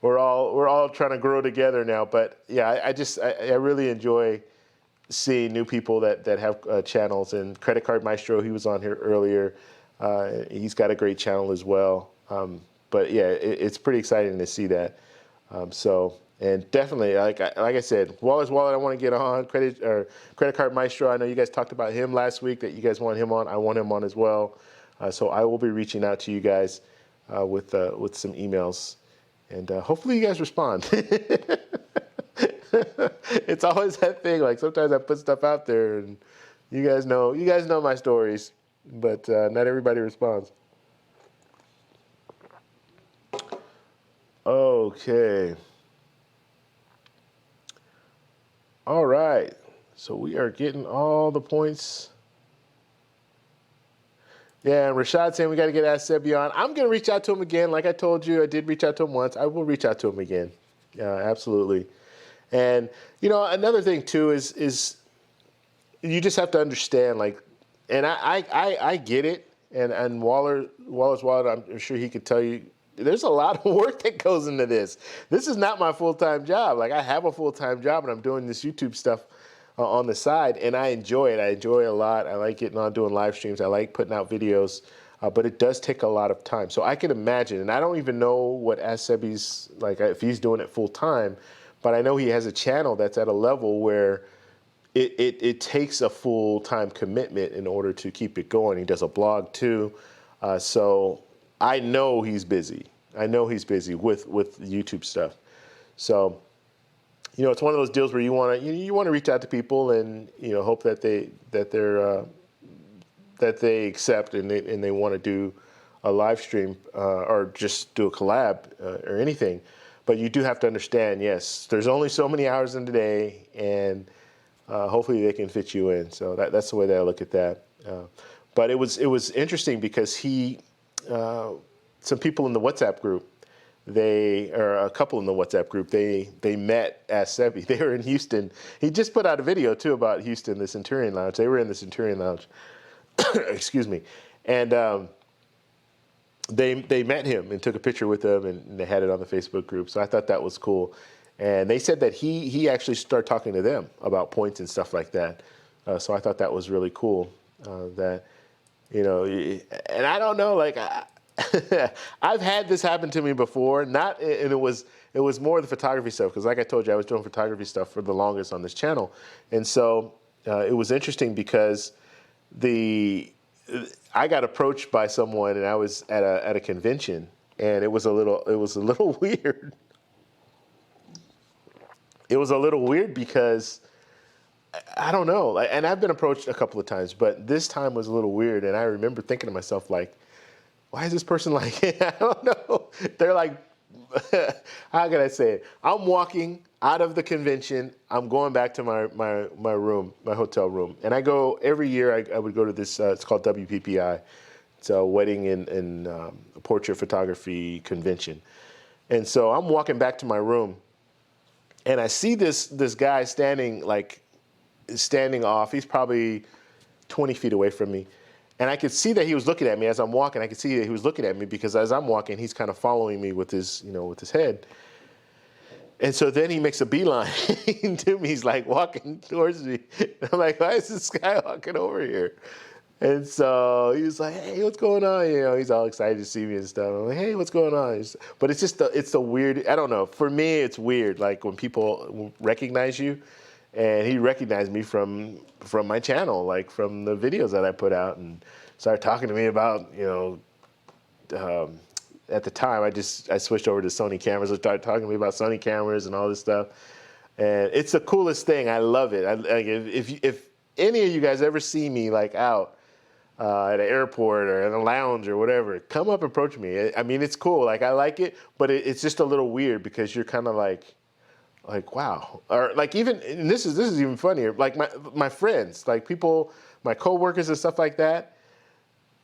we're all trying to grow together now. But yeah, I really enjoy seeing new people that have channels. And Credit Card Maestro, he was on here earlier. He's got a great channel as well. But yeah, it's pretty exciting to see that. And definitely, like I said, Waller's Wallet, I want to get on. Credit Card Maestro, I know you guys talked about him last week, that you guys want him on. I want him on as well. So I will be reaching out to you guys with some emails. And hopefully you guys respond. It's always that thing. Like sometimes I put stuff out there, and you guys know my stories, but not everybody responds. Okay. All right. So we are getting all the points. Yeah, and Rashad saying we got to get Ask Sebi on. I'm going to reach out to him again. Like I told you, I did reach out to him once. I will reach out to him again. Yeah, absolutely. And, another thing, too, is you just have to understand, like, and I get it. And Wallace Waller, I'm sure he could tell you, there's a lot of work that goes into this. This is not my full-time job. Like, I have a full-time job, and I'm doing this YouTube stuff on the side, and I enjoy it. I enjoy it a lot. I like getting on doing live streams. I like putting out videos, but it does take a lot of time. So I can imagine, and I don't even know what Sebi's, like, if he's doing it full-time, but I know he has a channel that's at a level where it takes a full-time commitment in order to keep it going. He does a blog too. So I know he's busy. I know he's busy with YouTube stuff. So, it's one of those deals where you want to reach out to people and, hope that they accept and they want to do a live stream or just do a collab or anything. But you do have to understand, yes, there's only so many hours in the day, and hopefully they can fit you in. So that's the way that I look at that. But it was interesting because some people in the WhatsApp group, a couple in the WhatsApp group, they met at Sebi. They were in Houston. He just put out a video too about Houston, the Centurion Lounge. They were in the Centurion Lounge. Excuse me. And they met him and took a picture with him, and they had it on the Facebook group. So I thought that was cool. And they said that he actually started talking to them about points and stuff like that. So I thought that was really cool. And I don't know, like, I've had this happen to me before. And it was more the photography stuff, because like I told you, I was doing photography stuff for the longest on this channel. And so it was interesting because I got approached by someone, and I was at a convention, and it was a little weird. It was a little weird because I don't know, and I've been approached a couple of times, but this time was a little weird. And I remember thinking to myself, like, why is this person like, I don't know. They're like, how can I say it? I'm walking out of the convention. I'm going back to my room, my hotel room. And I go every year. I would go to this, it's called WPPI. It's a wedding and portrait photography convention. And so I'm walking back to my room, and I see this guy standing off. He's probably 20 feet away from me. And I could see that he was looking at me as I'm walking. I could see that he was looking at me because as I'm walking, he's kind of following me with his head. And so then he makes a beeline to me. He's like walking towards me. And I'm like, why is this guy walking over here? And so he was like, hey, what's going on? He's all excited to see me and stuff. I'm like, hey, what's going on? But it's just it's the weird, I don't know. For me, it's weird. Like when people recognize you, and he recognized me from my channel, like from the videos that I put out, and started talking to me about, at the time, I switched over to Sony cameras. I started talking to me about Sony cameras and all this stuff. And it's the coolest thing. I love it. If any of you guys ever see me like out at an airport or in a lounge or whatever, come up and approach me. I mean, it's cool. Like, I like it, but it's just a little weird because you're kind of like, wow. Or like even, and this is even funnier, like my friends, like people, my coworkers and stuff like that,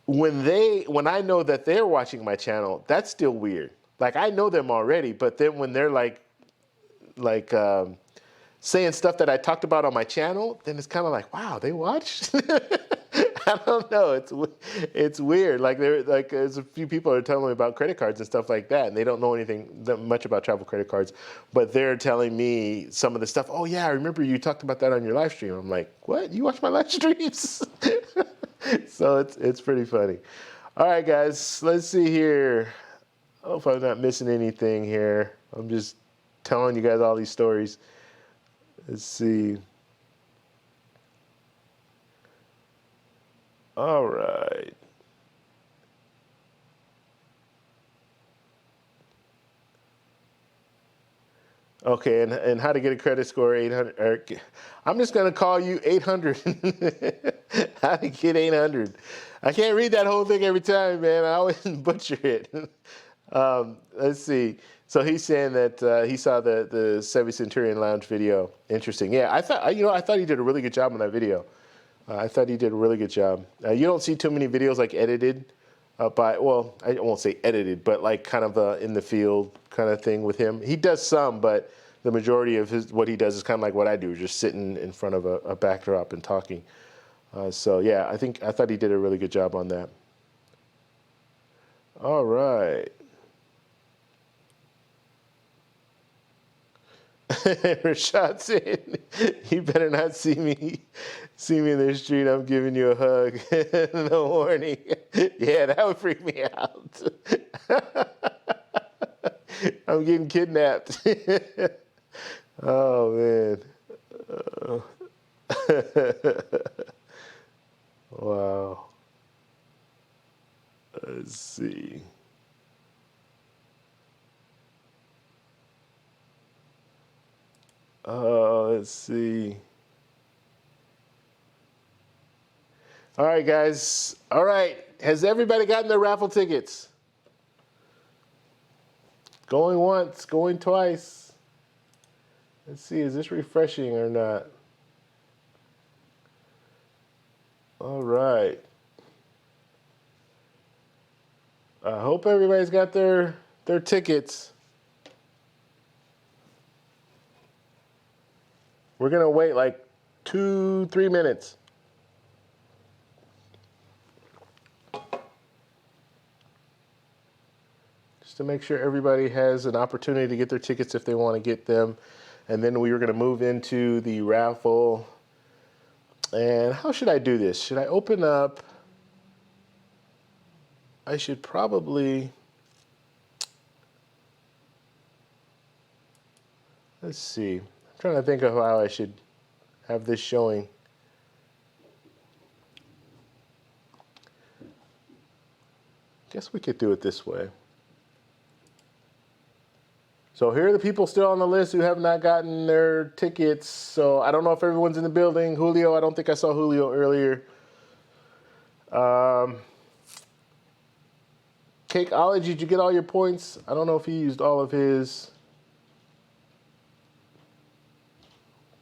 when I know that they're watching my channel, that's still weird. Like, I know them already, but then when they're like saying stuff that I talked about on my channel, then it's kind of like, wow, they watched? I don't know. It's weird. Like, there's a few people that are telling me about credit cards and stuff like that, and they don't know anything that much about travel credit cards, but they're telling me some of the stuff. Oh yeah, I remember you talked about that on your live stream. I'm like, what? You watch my live streams? So it's pretty funny. All right, guys, let's see here. I hope I'm not missing anything here. I'm just telling you guys all these stories. Let's see. All right. Okay, and how to get a credit score 800. I'm just gonna call you 800. How to get 800. I can't read that whole thing every time, man. I always butcher it. Let's see. So he's saying that he saw the Sevi Centurion Lounge video. Interesting. Yeah, I thought I thought he did a really good job on that video. I thought he did a really good job. You don't see too many videos like edited by, well, I won't say edited, but like kind of in the field kind of thing with him. He does some, but the majority of what he does is kind of like what I do, just sitting in front of a backdrop and talking. So yeah, I thought he did a really good job on that. All right. Rashad said, "You better not see me in the street. I'm giving you a hug." No warning. Yeah, that would freak me out. I'm getting kidnapped. Oh man. Wow. Let's see. Let's see. All right, guys. All right. Has everybody gotten their raffle tickets? Going once, going twice. Let's see, is this refreshing or not? All right. I hope everybody's got their tickets. We're gonna wait like 2-3 minutes. Just to make sure everybody has an opportunity to get their tickets if they want to get them. And then we were gonna move into the raffle. And how should I do this? Should I open up? I should probably, let's see. I'm trying to think of how I should have this showing. Guess we could do it this way. So here are the people still on the list who have not gotten their tickets. So I don't know if everyone's in the building. Julio, I don't think I saw Julio earlier. Cakeology, did you get all your points? I don't know if he used all of his.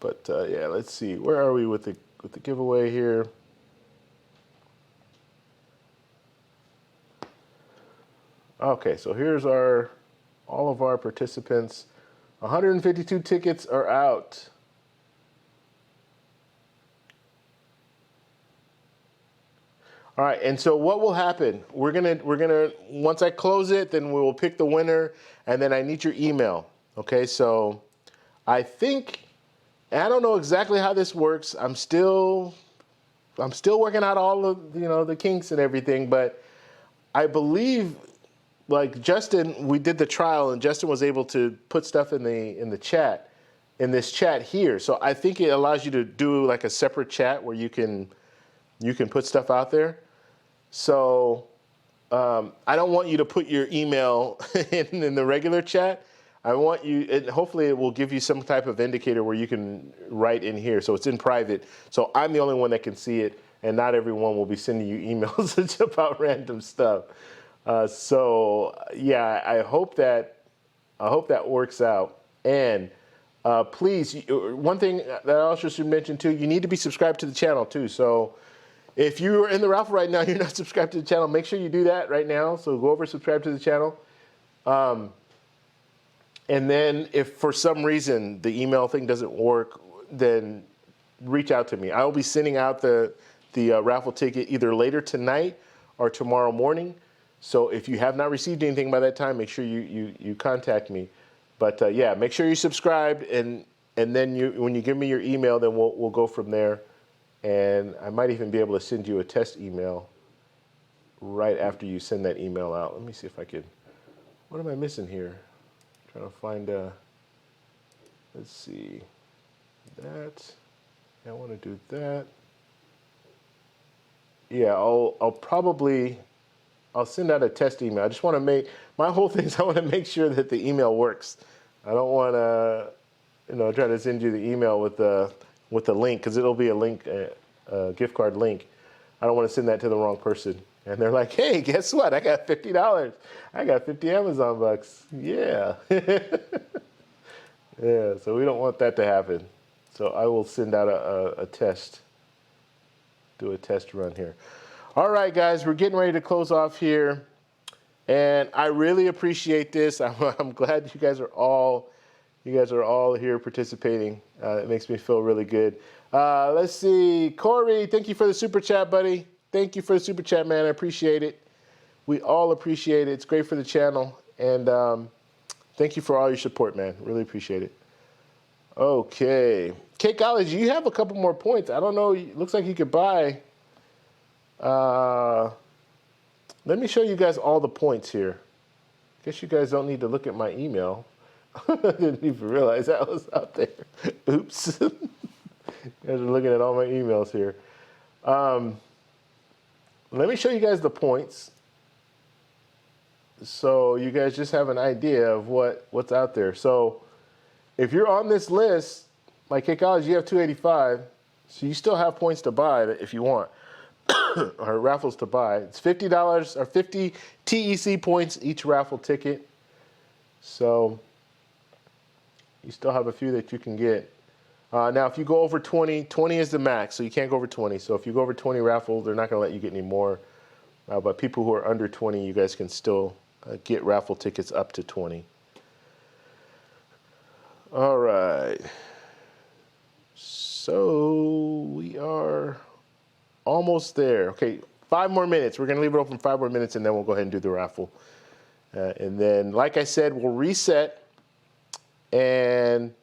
But yeah, let's see. Where are we with the giveaway here? Okay, so here's all of our participants. 152 tickets are out. All right, and so what will happen? We're gonna once I close it, then we will pick the winner, and then I need your email. Okay, so I think, and I don't know exactly how this works. I'm still working out all of the kinks and everything, but I believe, like Justin, we did the trial, and Justin was able to put stuff in the chat, in this chat here. So I think it allows you to do like a separate chat where you can put stuff out there. So I don't want you to put your email in the regular chat. I want you, and hopefully it will give you some type of indicator where you can write in here. So it's in private. So I'm the only one that can see it, and not everyone will be sending you emails about random stuff. So yeah, I hope that works out. And please, one thing that I also should mention too, you need to be subscribed to the channel too. So if you're in the raffle right now, you're not subscribed to the channel, make sure you do that right now. So go over, subscribe to the channel. And then if for some reason the email thing doesn't work, then reach out to me. I will be sending out the raffle ticket either later tonight or tomorrow morning. So if you have not received anything by that time, make sure you contact me. But yeah, make sure you subscribe, and then when you give me your email, then we'll go from there. And I might even be able to send you a test email right after you send that email out. Let me see if I could. What am I missing here? I'm trying to find let's see, that. I want to do that. Yeah, I'll send out a test email. I just want to my whole thing is I want to make sure that the email works. I don't want to, try to send you the email with the link, because it'll be a link, a gift card link. I don't want to send that to the wrong person. And they're like, hey, guess what? I got $50. I got 50 Amazon bucks. Yeah. Yeah, so we don't want that to happen. So I will send out a test, do a test run here. All right, guys, we're getting ready to close off here. And I really appreciate this. I'm glad you guys are all here participating. It makes me feel really good. Let's see, Corey, thank you for the super chat, buddy. Thank you for the super chat, man. I appreciate it. We all appreciate it. It's great for the channel. And thank you for all your support, man. Really appreciate it. Okay. Kate College, you have a couple more points. I don't know. It looks like you could buy. Let me show you guys all the points here. Guess you guys don't need to look at my email. I didn't even realize that was out there. Oops. You guys are looking at all my emails here. Let me show you guys the points, so you guys just have an idea of what's out there. So if you're on this list, like K College, you have 285, so you still have points to buy if you want, or raffles to buy. It's $50 or 50 TEC points each raffle ticket. So you still have a few that you can get. Now, if you go over 20, 20 is the max, so you can't go over 20. So if you go over 20 raffles, they're not going to let you get any more. But people who are under 20, you guys can still get raffle tickets up to 20. All right. So we are almost there. Okay, 5 more minutes. We're going to leave it open 5 more minutes, and then we'll go ahead and do the raffle. And then, like I said, we'll reset. And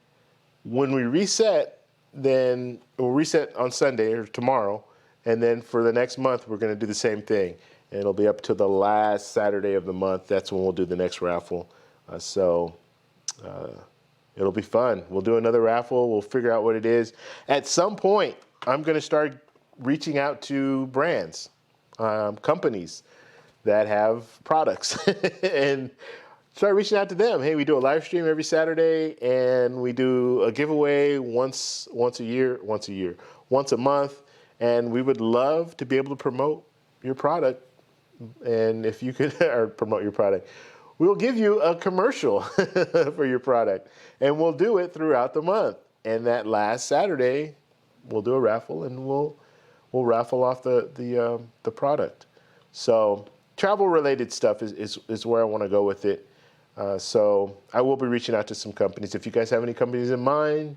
when we reset, then we'll reset on Sunday or tomorrow. And then for the next month, we're going to do the same thing. And it'll be up to the last Saturday of the month. That's when we'll do the next raffle. It'll be fun. We'll do another raffle. We'll figure out what it is. At some point, I'm going to start reaching out to brands, companies that have products, and start reaching out to them. Hey, we do a live stream every Saturday, and we do a giveaway once a month, and we would love to be able to promote your product. And if you could, or promote your product, we'll give you a commercial for your product, and we'll do it throughout the month. And that last Saturday, we'll do a raffle, and we'll raffle off the product. So travel-related stuff is where I want to go with it. So I will be reaching out to some companies. If you guys have any companies in mind,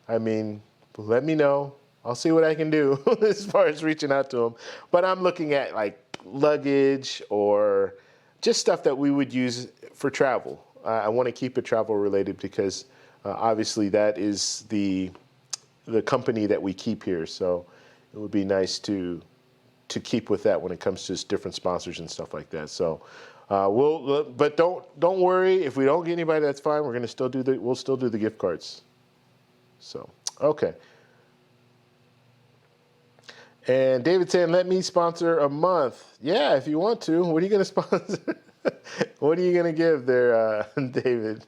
I mean, let me know. I'll see what I can do as far as reaching out to them. But I'm looking at like luggage or just stuff that we would use for travel. I want to keep it travel-related because obviously that is the company that we keep here. So it would be nice to keep with that when it comes to different sponsors and stuff like that. So but don't worry, if we don't get anybody, that's fine. We'll still do the gift cards. So okay. And David saying, let me sponsor a month. Yeah, if you want to. What are you going to sponsor? What are you going to give there, David?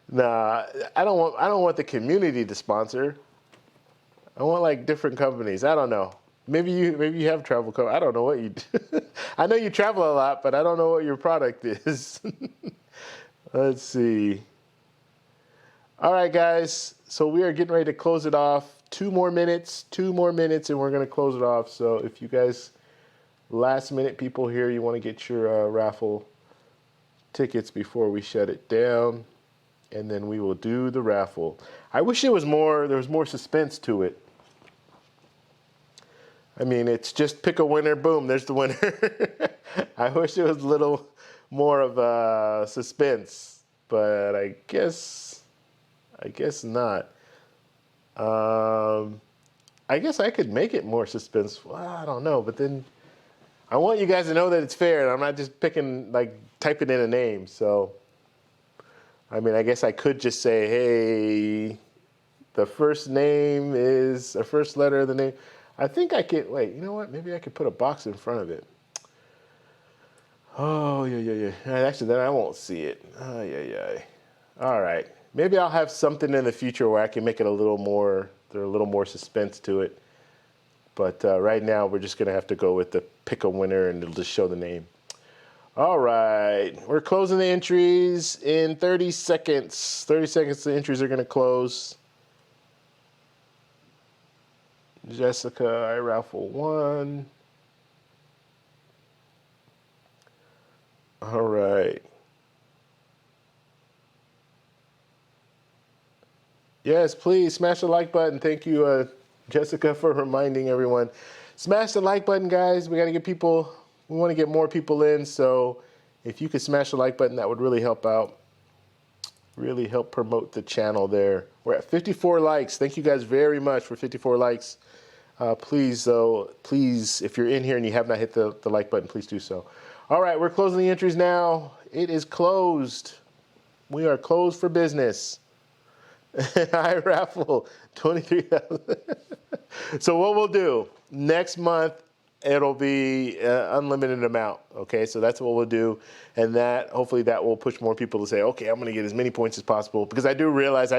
Nah, I don't want the community to sponsor. I want like different companies. I don't know. Maybe you have travel company. I don't know what you do. I know you travel a lot, but I don't know what your product is. Let's see. All right, guys. So we are getting ready to close it off. 2 more minutes, and we're going to close it off. So if you guys, last minute people here, you want to get your raffle tickets before we shut it down, and then we will do the raffle. I wish there was more suspense to it. I mean, it's just pick a winner, boom, there's the winner. I wish there was a little more of suspense, but I guess not. I guess I could make it more suspense. Well, I don't know, but then I want you guys to know that it's fair, and I'm not just typing in a name. So, I mean, I guess I could just say, hey, the first name is the first letter of the name. I think I could, wait, you know what? Maybe I could put a box in front of it. Oh, yeah. Actually, then I won't see it. Oh, yeah. All right. Maybe I'll have something in the future where I can make it a little more, there's a little more suspense to it. But right now, we're just going to have to go with the pick a winner and it'll just show the name. All right. We're closing the entries in 30 seconds. 30 seconds, the entries are going to close. Jessica, I Raffle 1. All right. Yes, please smash the like button. Thank you, Jessica, for reminding everyone. Smash the like button, guys. We got to get people, we want to get more people in. So if you could smash the like button, that would really help out. Really help promote the channel there. We're at 54 likes. Thank you guys very much for 54 likes. Please, though, please, if you're in here and you have not hit the like button, please do so. All right, we're closing the entries now. It is closed. We are closed for business. I Raffle 23,000. So what we'll do next month, it'll be unlimited amount. Okay, so that's what we'll do, and that hopefully that will push more people to say, okay, I'm going to get as many points as possible, because I do realize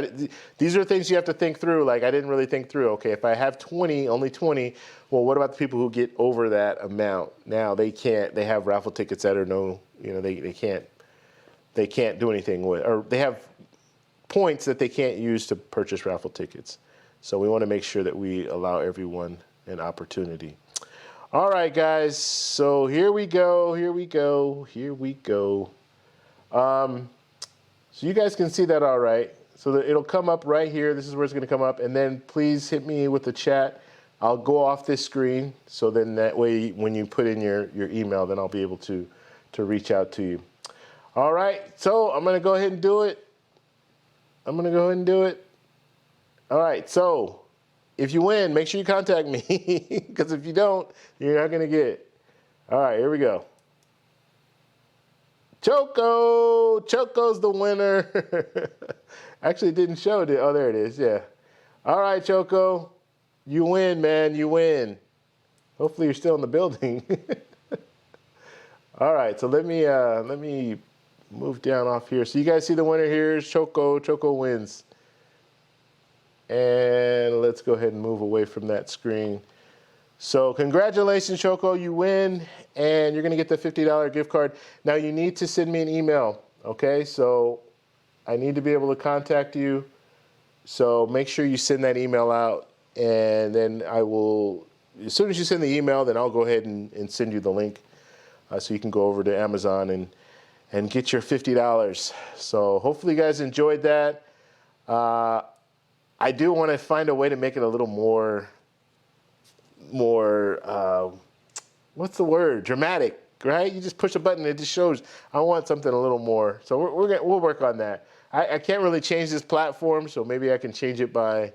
these are things you have to think through. Like, I didn't really think through. Okay, if I have 20, only 20, well, what about the people who get over that amount? Now they can't. They have raffle tickets that are no, you know, they can't do anything with, or they have points that they can't use to purchase raffle tickets. So we want to make sure that we allow everyone an opportunity. All right, guys. So here we go. Here we go. Here we go. So you guys can see that all right. So it'll come up right here. This is where it's going to come up. And then please hit me with the chat. I'll go off this screen. So then that way, when you put in your email, then I'll be able to reach out to you. All right. So I'm going to go ahead and do it. I'm going to go ahead and do it. All right, so if you win, make sure you contact me, because if you don't, you're not going to get it. All right, here we go. Choco! Choco's the winner. Actually, it didn't show it. Oh, there it is, yeah. All right, Choco. You win, man, you win. Hopefully you're still in the building. All right, so let me move down off here. So you guys see the winner here is Choco. Choco wins. And let's go ahead and move away from that screen. So congratulations, Choco. You win, and you're going to get the $50 gift card. Now you need to send me an email, okay? So I need to be able to contact you. So make sure you send that email out, and then I will, as soon as you send the email, then I'll go ahead and send you the link so you can go over to Amazon and get your $50. So hopefully you guys enjoyed that. I do want to find a way to make it a little more, what's the word? Dramatic, right? You just push a button, it just shows. I want something a little more. So we'll work on that. I can't really change this platform, so maybe I can change it by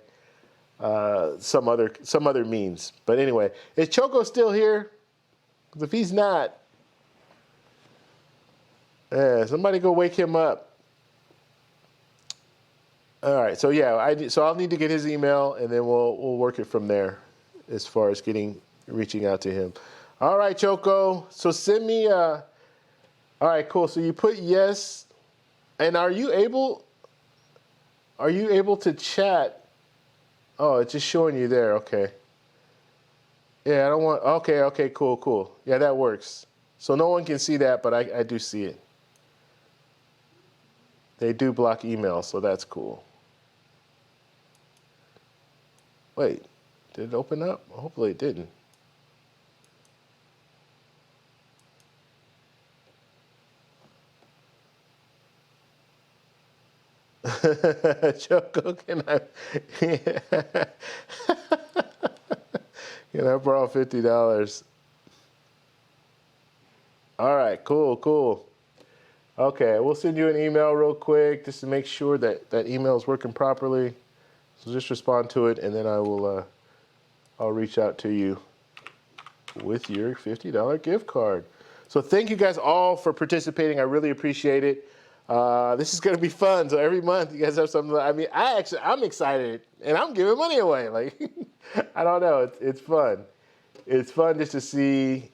some other means. But anyway, is Choco still here? Because if he's not, somebody go wake him up. All right, so yeah, so I'll need to get his email, and then we'll work it from there, as far as reaching out to him. All right, Choco. So send me. All right, cool. So you put yes, and are you able to chat? Oh, it's just showing you there. Okay. Yeah, I don't want. Okay, cool. Yeah, that works. So no one can see that, but I do see it. They do block email, so that's cool. Wait, did it open up? Hopefully it didn't. Choco, can I borrow $50? All right, cool. Okay, we'll send you an email real quick just to make sure that email is working properly. So just respond to it, and then I'll reach out to you with your $50 gift card. So thank you guys all for participating. I really appreciate it. This is gonna be fun. So every month you guys have something. I mean, I'm excited, and I'm giving money away. Like, I don't know, it's fun. It's fun just to see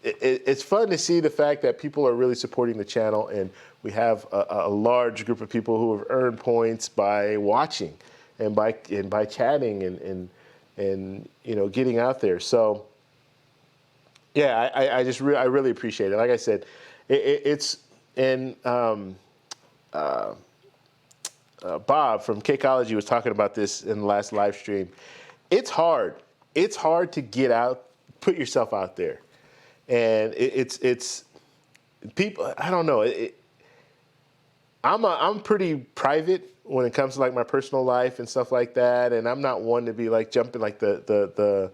it's fun to see the fact that people are really supporting the channel, and we have a large group of people who have earned points by watching and by chatting and getting out there. So yeah, I really appreciate it. Like I said, it's and Bob from Cakeology was talking about this in the last live stream. It's hard. It's hard to get out, put yourself out there, and it's people. I don't know. I'm pretty private when it comes to like my personal life and stuff like that, and I'm not one to be like jumping like the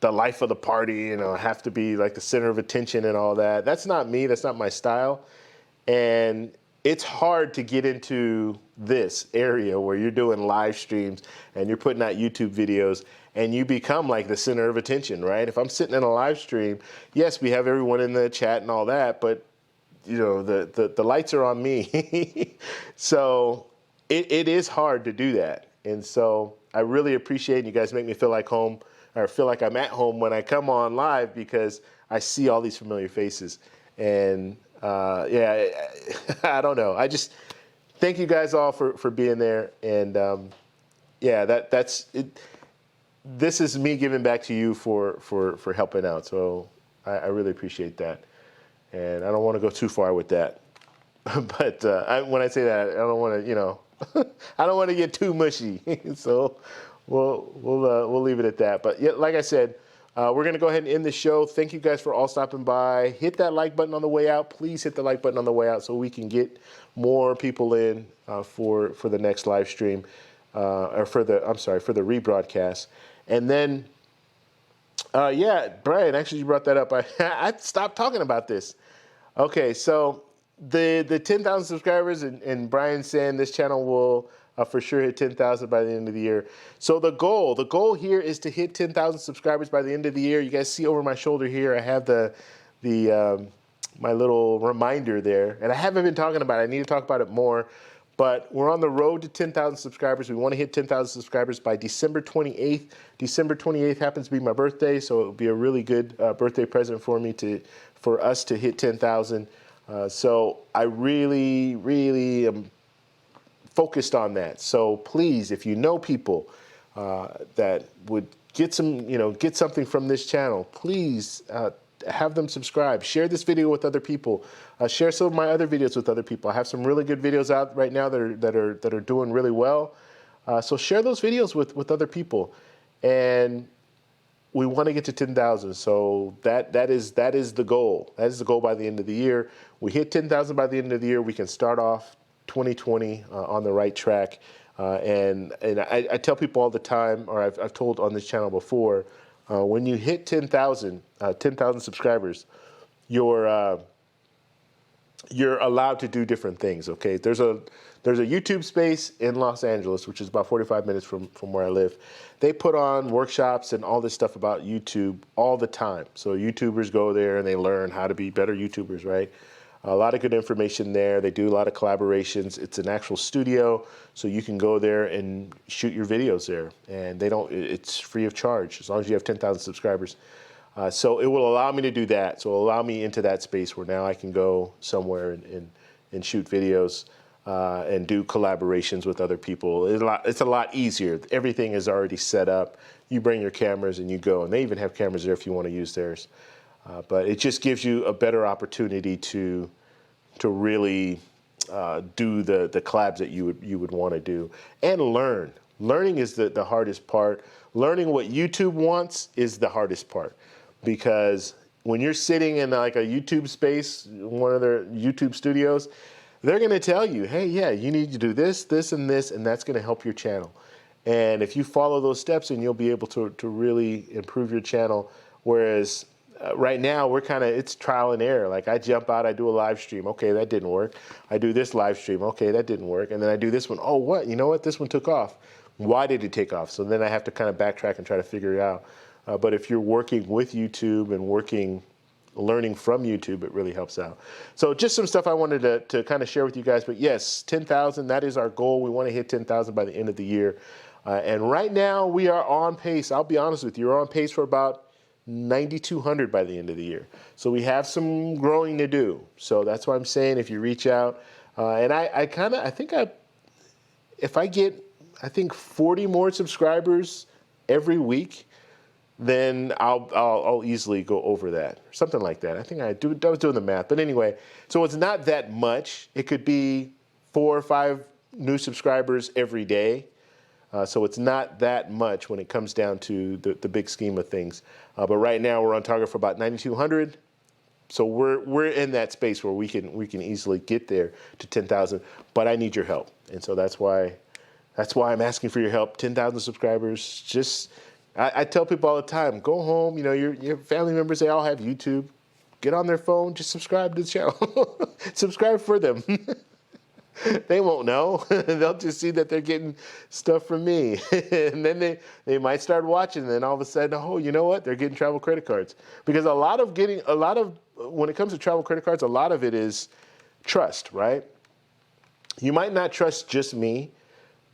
life of the party, have to be like the center of attention and all that. That's not me. That's not my style. And it's hard to get into this area where you're doing live streams and you're putting out YouTube videos and you become like the center of attention, right? If I'm sitting in a live stream, yes, we have everyone in the chat and all that, but the lights are on me. So it is hard to do that. And so I really appreciate it. You guys make me feel like home, or feel like I'm at home when I come on live, because I see all these familiar faces. And yeah, I don't know. I just thank you guys all for being there. And yeah, that's it. This is me giving back to you for helping out. So I really appreciate that. And I don't want to go too far with that. But when I say that, I don't want to, I don't want to get too mushy. So we'll leave it at that. But yeah, like I said, we're going to go ahead and end the show. Thank you guys for all stopping by. Hit that like button on the way out. Please hit the like button on the way out so we can get more people in for the next live stream, or for the rebroadcast. And then, yeah, Brian, actually you brought that up. I stopped talking about this. Okay, so the 10,000 subscribers, and Brian saying this channel will for sure hit 10,000 by the end of the year. So the goal here is to hit 10,000 subscribers by the end of the year. You guys see over my shoulder here, I have my little reminder there, and I haven't been talking about it. I need to talk about it more, but we're on the road to 10,000 subscribers. We want to hit 10,000 subscribers by December 28th. December 28th happens to be my birthday, so it would be a really good birthday present for me for us to hit 10,000. So I really, really am focused on that. So please, if you know people that would get something from this channel, please have them subscribe. Share this video with other people. Share some of my other videos with other people. I have some really good videos out right now that are doing really well. So share those videos with other people. And we want to get to 10,000. So that is the goal. That is the goal by the end of the year. We hit 10,000 by the end of the year, we can start off 2020 on the right track. And I tell people all the time, or I've told on this channel before, when you hit 10,000 subscribers, you're allowed to do different things. Okay, there's a YouTube space in Los Angeles, which is about 45 minutes from where I live. They put on workshops and all this stuff about YouTube all the time. So YouTubers go there and they learn how to be better YouTubers, right? A lot of good information there. They do a lot of collaborations. It's an actual studio, so you can go there and shoot your videos there. And it's free of charge as long as you have 10,000 subscribers. So it will allow me to do that. So it'll allow me into that space where now I can go somewhere and shoot videos and do collaborations with other people. It's a lot easier. Everything is already set up. You bring your cameras and you go. And they even have cameras there if you want to use theirs. But it just gives you a better opportunity to really do the collabs that you would want to do and learn. Learning is the hardest part. Learning what YouTube wants is the hardest part, because when you're sitting in like a YouTube space, one of their YouTube studios, they're going to tell you, hey, yeah, you need to do this, this, and this, and that's going to help your channel. And if you follow those steps, then you'll be able to really improve your channel. Whereas right now, it's trial and error. Like I jump out, I do a live stream. Okay, that didn't work. I do this live stream. Okay, that didn't work. And then I do this one. Oh, what? You know what? This one took off. Why did it take off? So then I have to kind of backtrack and try to figure it out. But if you're working with YouTube and learning from YouTube, it really helps out. So just some stuff I wanted to kind of share with you guys. But yes, 10,000, that is our goal. We want to hit 10,000 by the end of the year. And right now we are on pace. I'll be honest with you, we're on pace for about 9,200 by the end of the year. So we have some growing to do. So that's why I'm saying if you reach out, and if I get, I think 40 more subscribers every week, then I'll easily go over that, or something like that. I was doing the math, but anyway, so it's not that much. It could be 4 or 5 new subscribers every day. So it's not that much when it comes down to the big scheme of things. But right now we're on target for about 9,200. So we're in that space where we can easily get there to 10,000. But I need your help, and so that's why I'm asking for your help. 10,000 subscribers. I tell people all the time, go home. You know, your family members, they all have YouTube. Get on their phone, just subscribe to the channel. Subscribe for them. They won't know. They'll just see that they're getting stuff from me. And then they might start watching, and then all of a sudden, oh, you know what? They're getting travel credit cards. Because when it comes to travel credit cards, a lot of it is trust, right? You might not trust just me,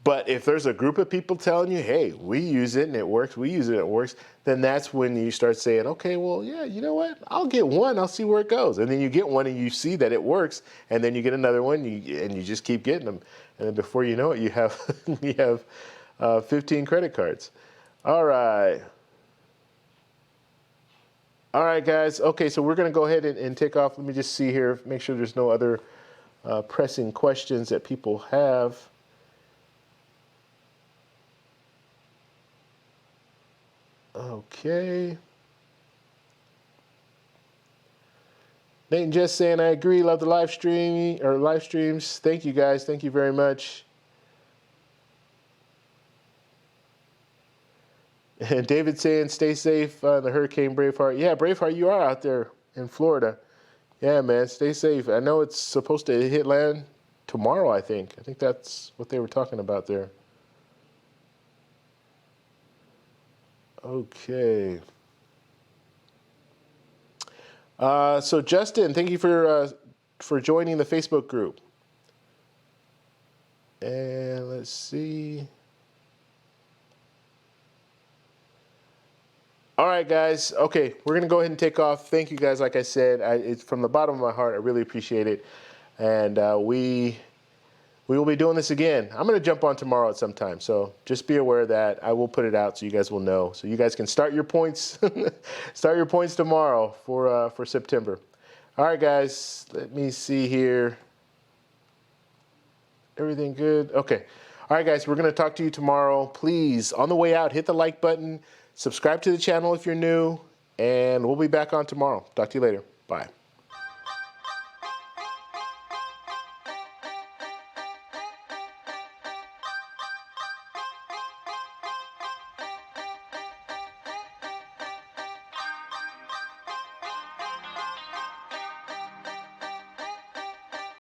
but if there's a group of people telling you, hey, we use it and it works, we use it and it works, then that's when you start saying, okay, well, yeah, you know what? I'll get one, I'll see where it goes. And then you get one and you see that it works, and then you get another one and you just keep getting them. And then before you know it, you have 15 credit cards. All right. All right, guys. Okay, so we're going to go ahead and take off. Let me just see here, make sure there's no other pressing questions that people have. Okay. Nate just saying, I agree. Love the live streams. Thank you, guys. Thank you very much. And David saying, stay safe on the hurricane, Braveheart. Yeah, Braveheart, you are out there in Florida. Yeah, man, stay safe. I know it's supposed to hit land tomorrow, I think. I think that's what they were talking about there. Okay. So Justin, thank you for joining the Facebook group. And let's see. All right, guys. Okay, we're gonna go ahead and take off. Thank you, guys. Like I said, it's from the bottom of my heart. I really appreciate it, and we will be doing this again. I'm going to jump on tomorrow at some time, so just be aware of that. I will put it out so you guys will know. So you guys can start your points, start your points tomorrow for September. All right, guys. Let me see here. Everything good? Okay. All right, guys. We're going to talk to you tomorrow. Please, on the way out, hit the like button. Subscribe to the channel if you're new, and we'll be back on tomorrow. Talk to you later. Bye.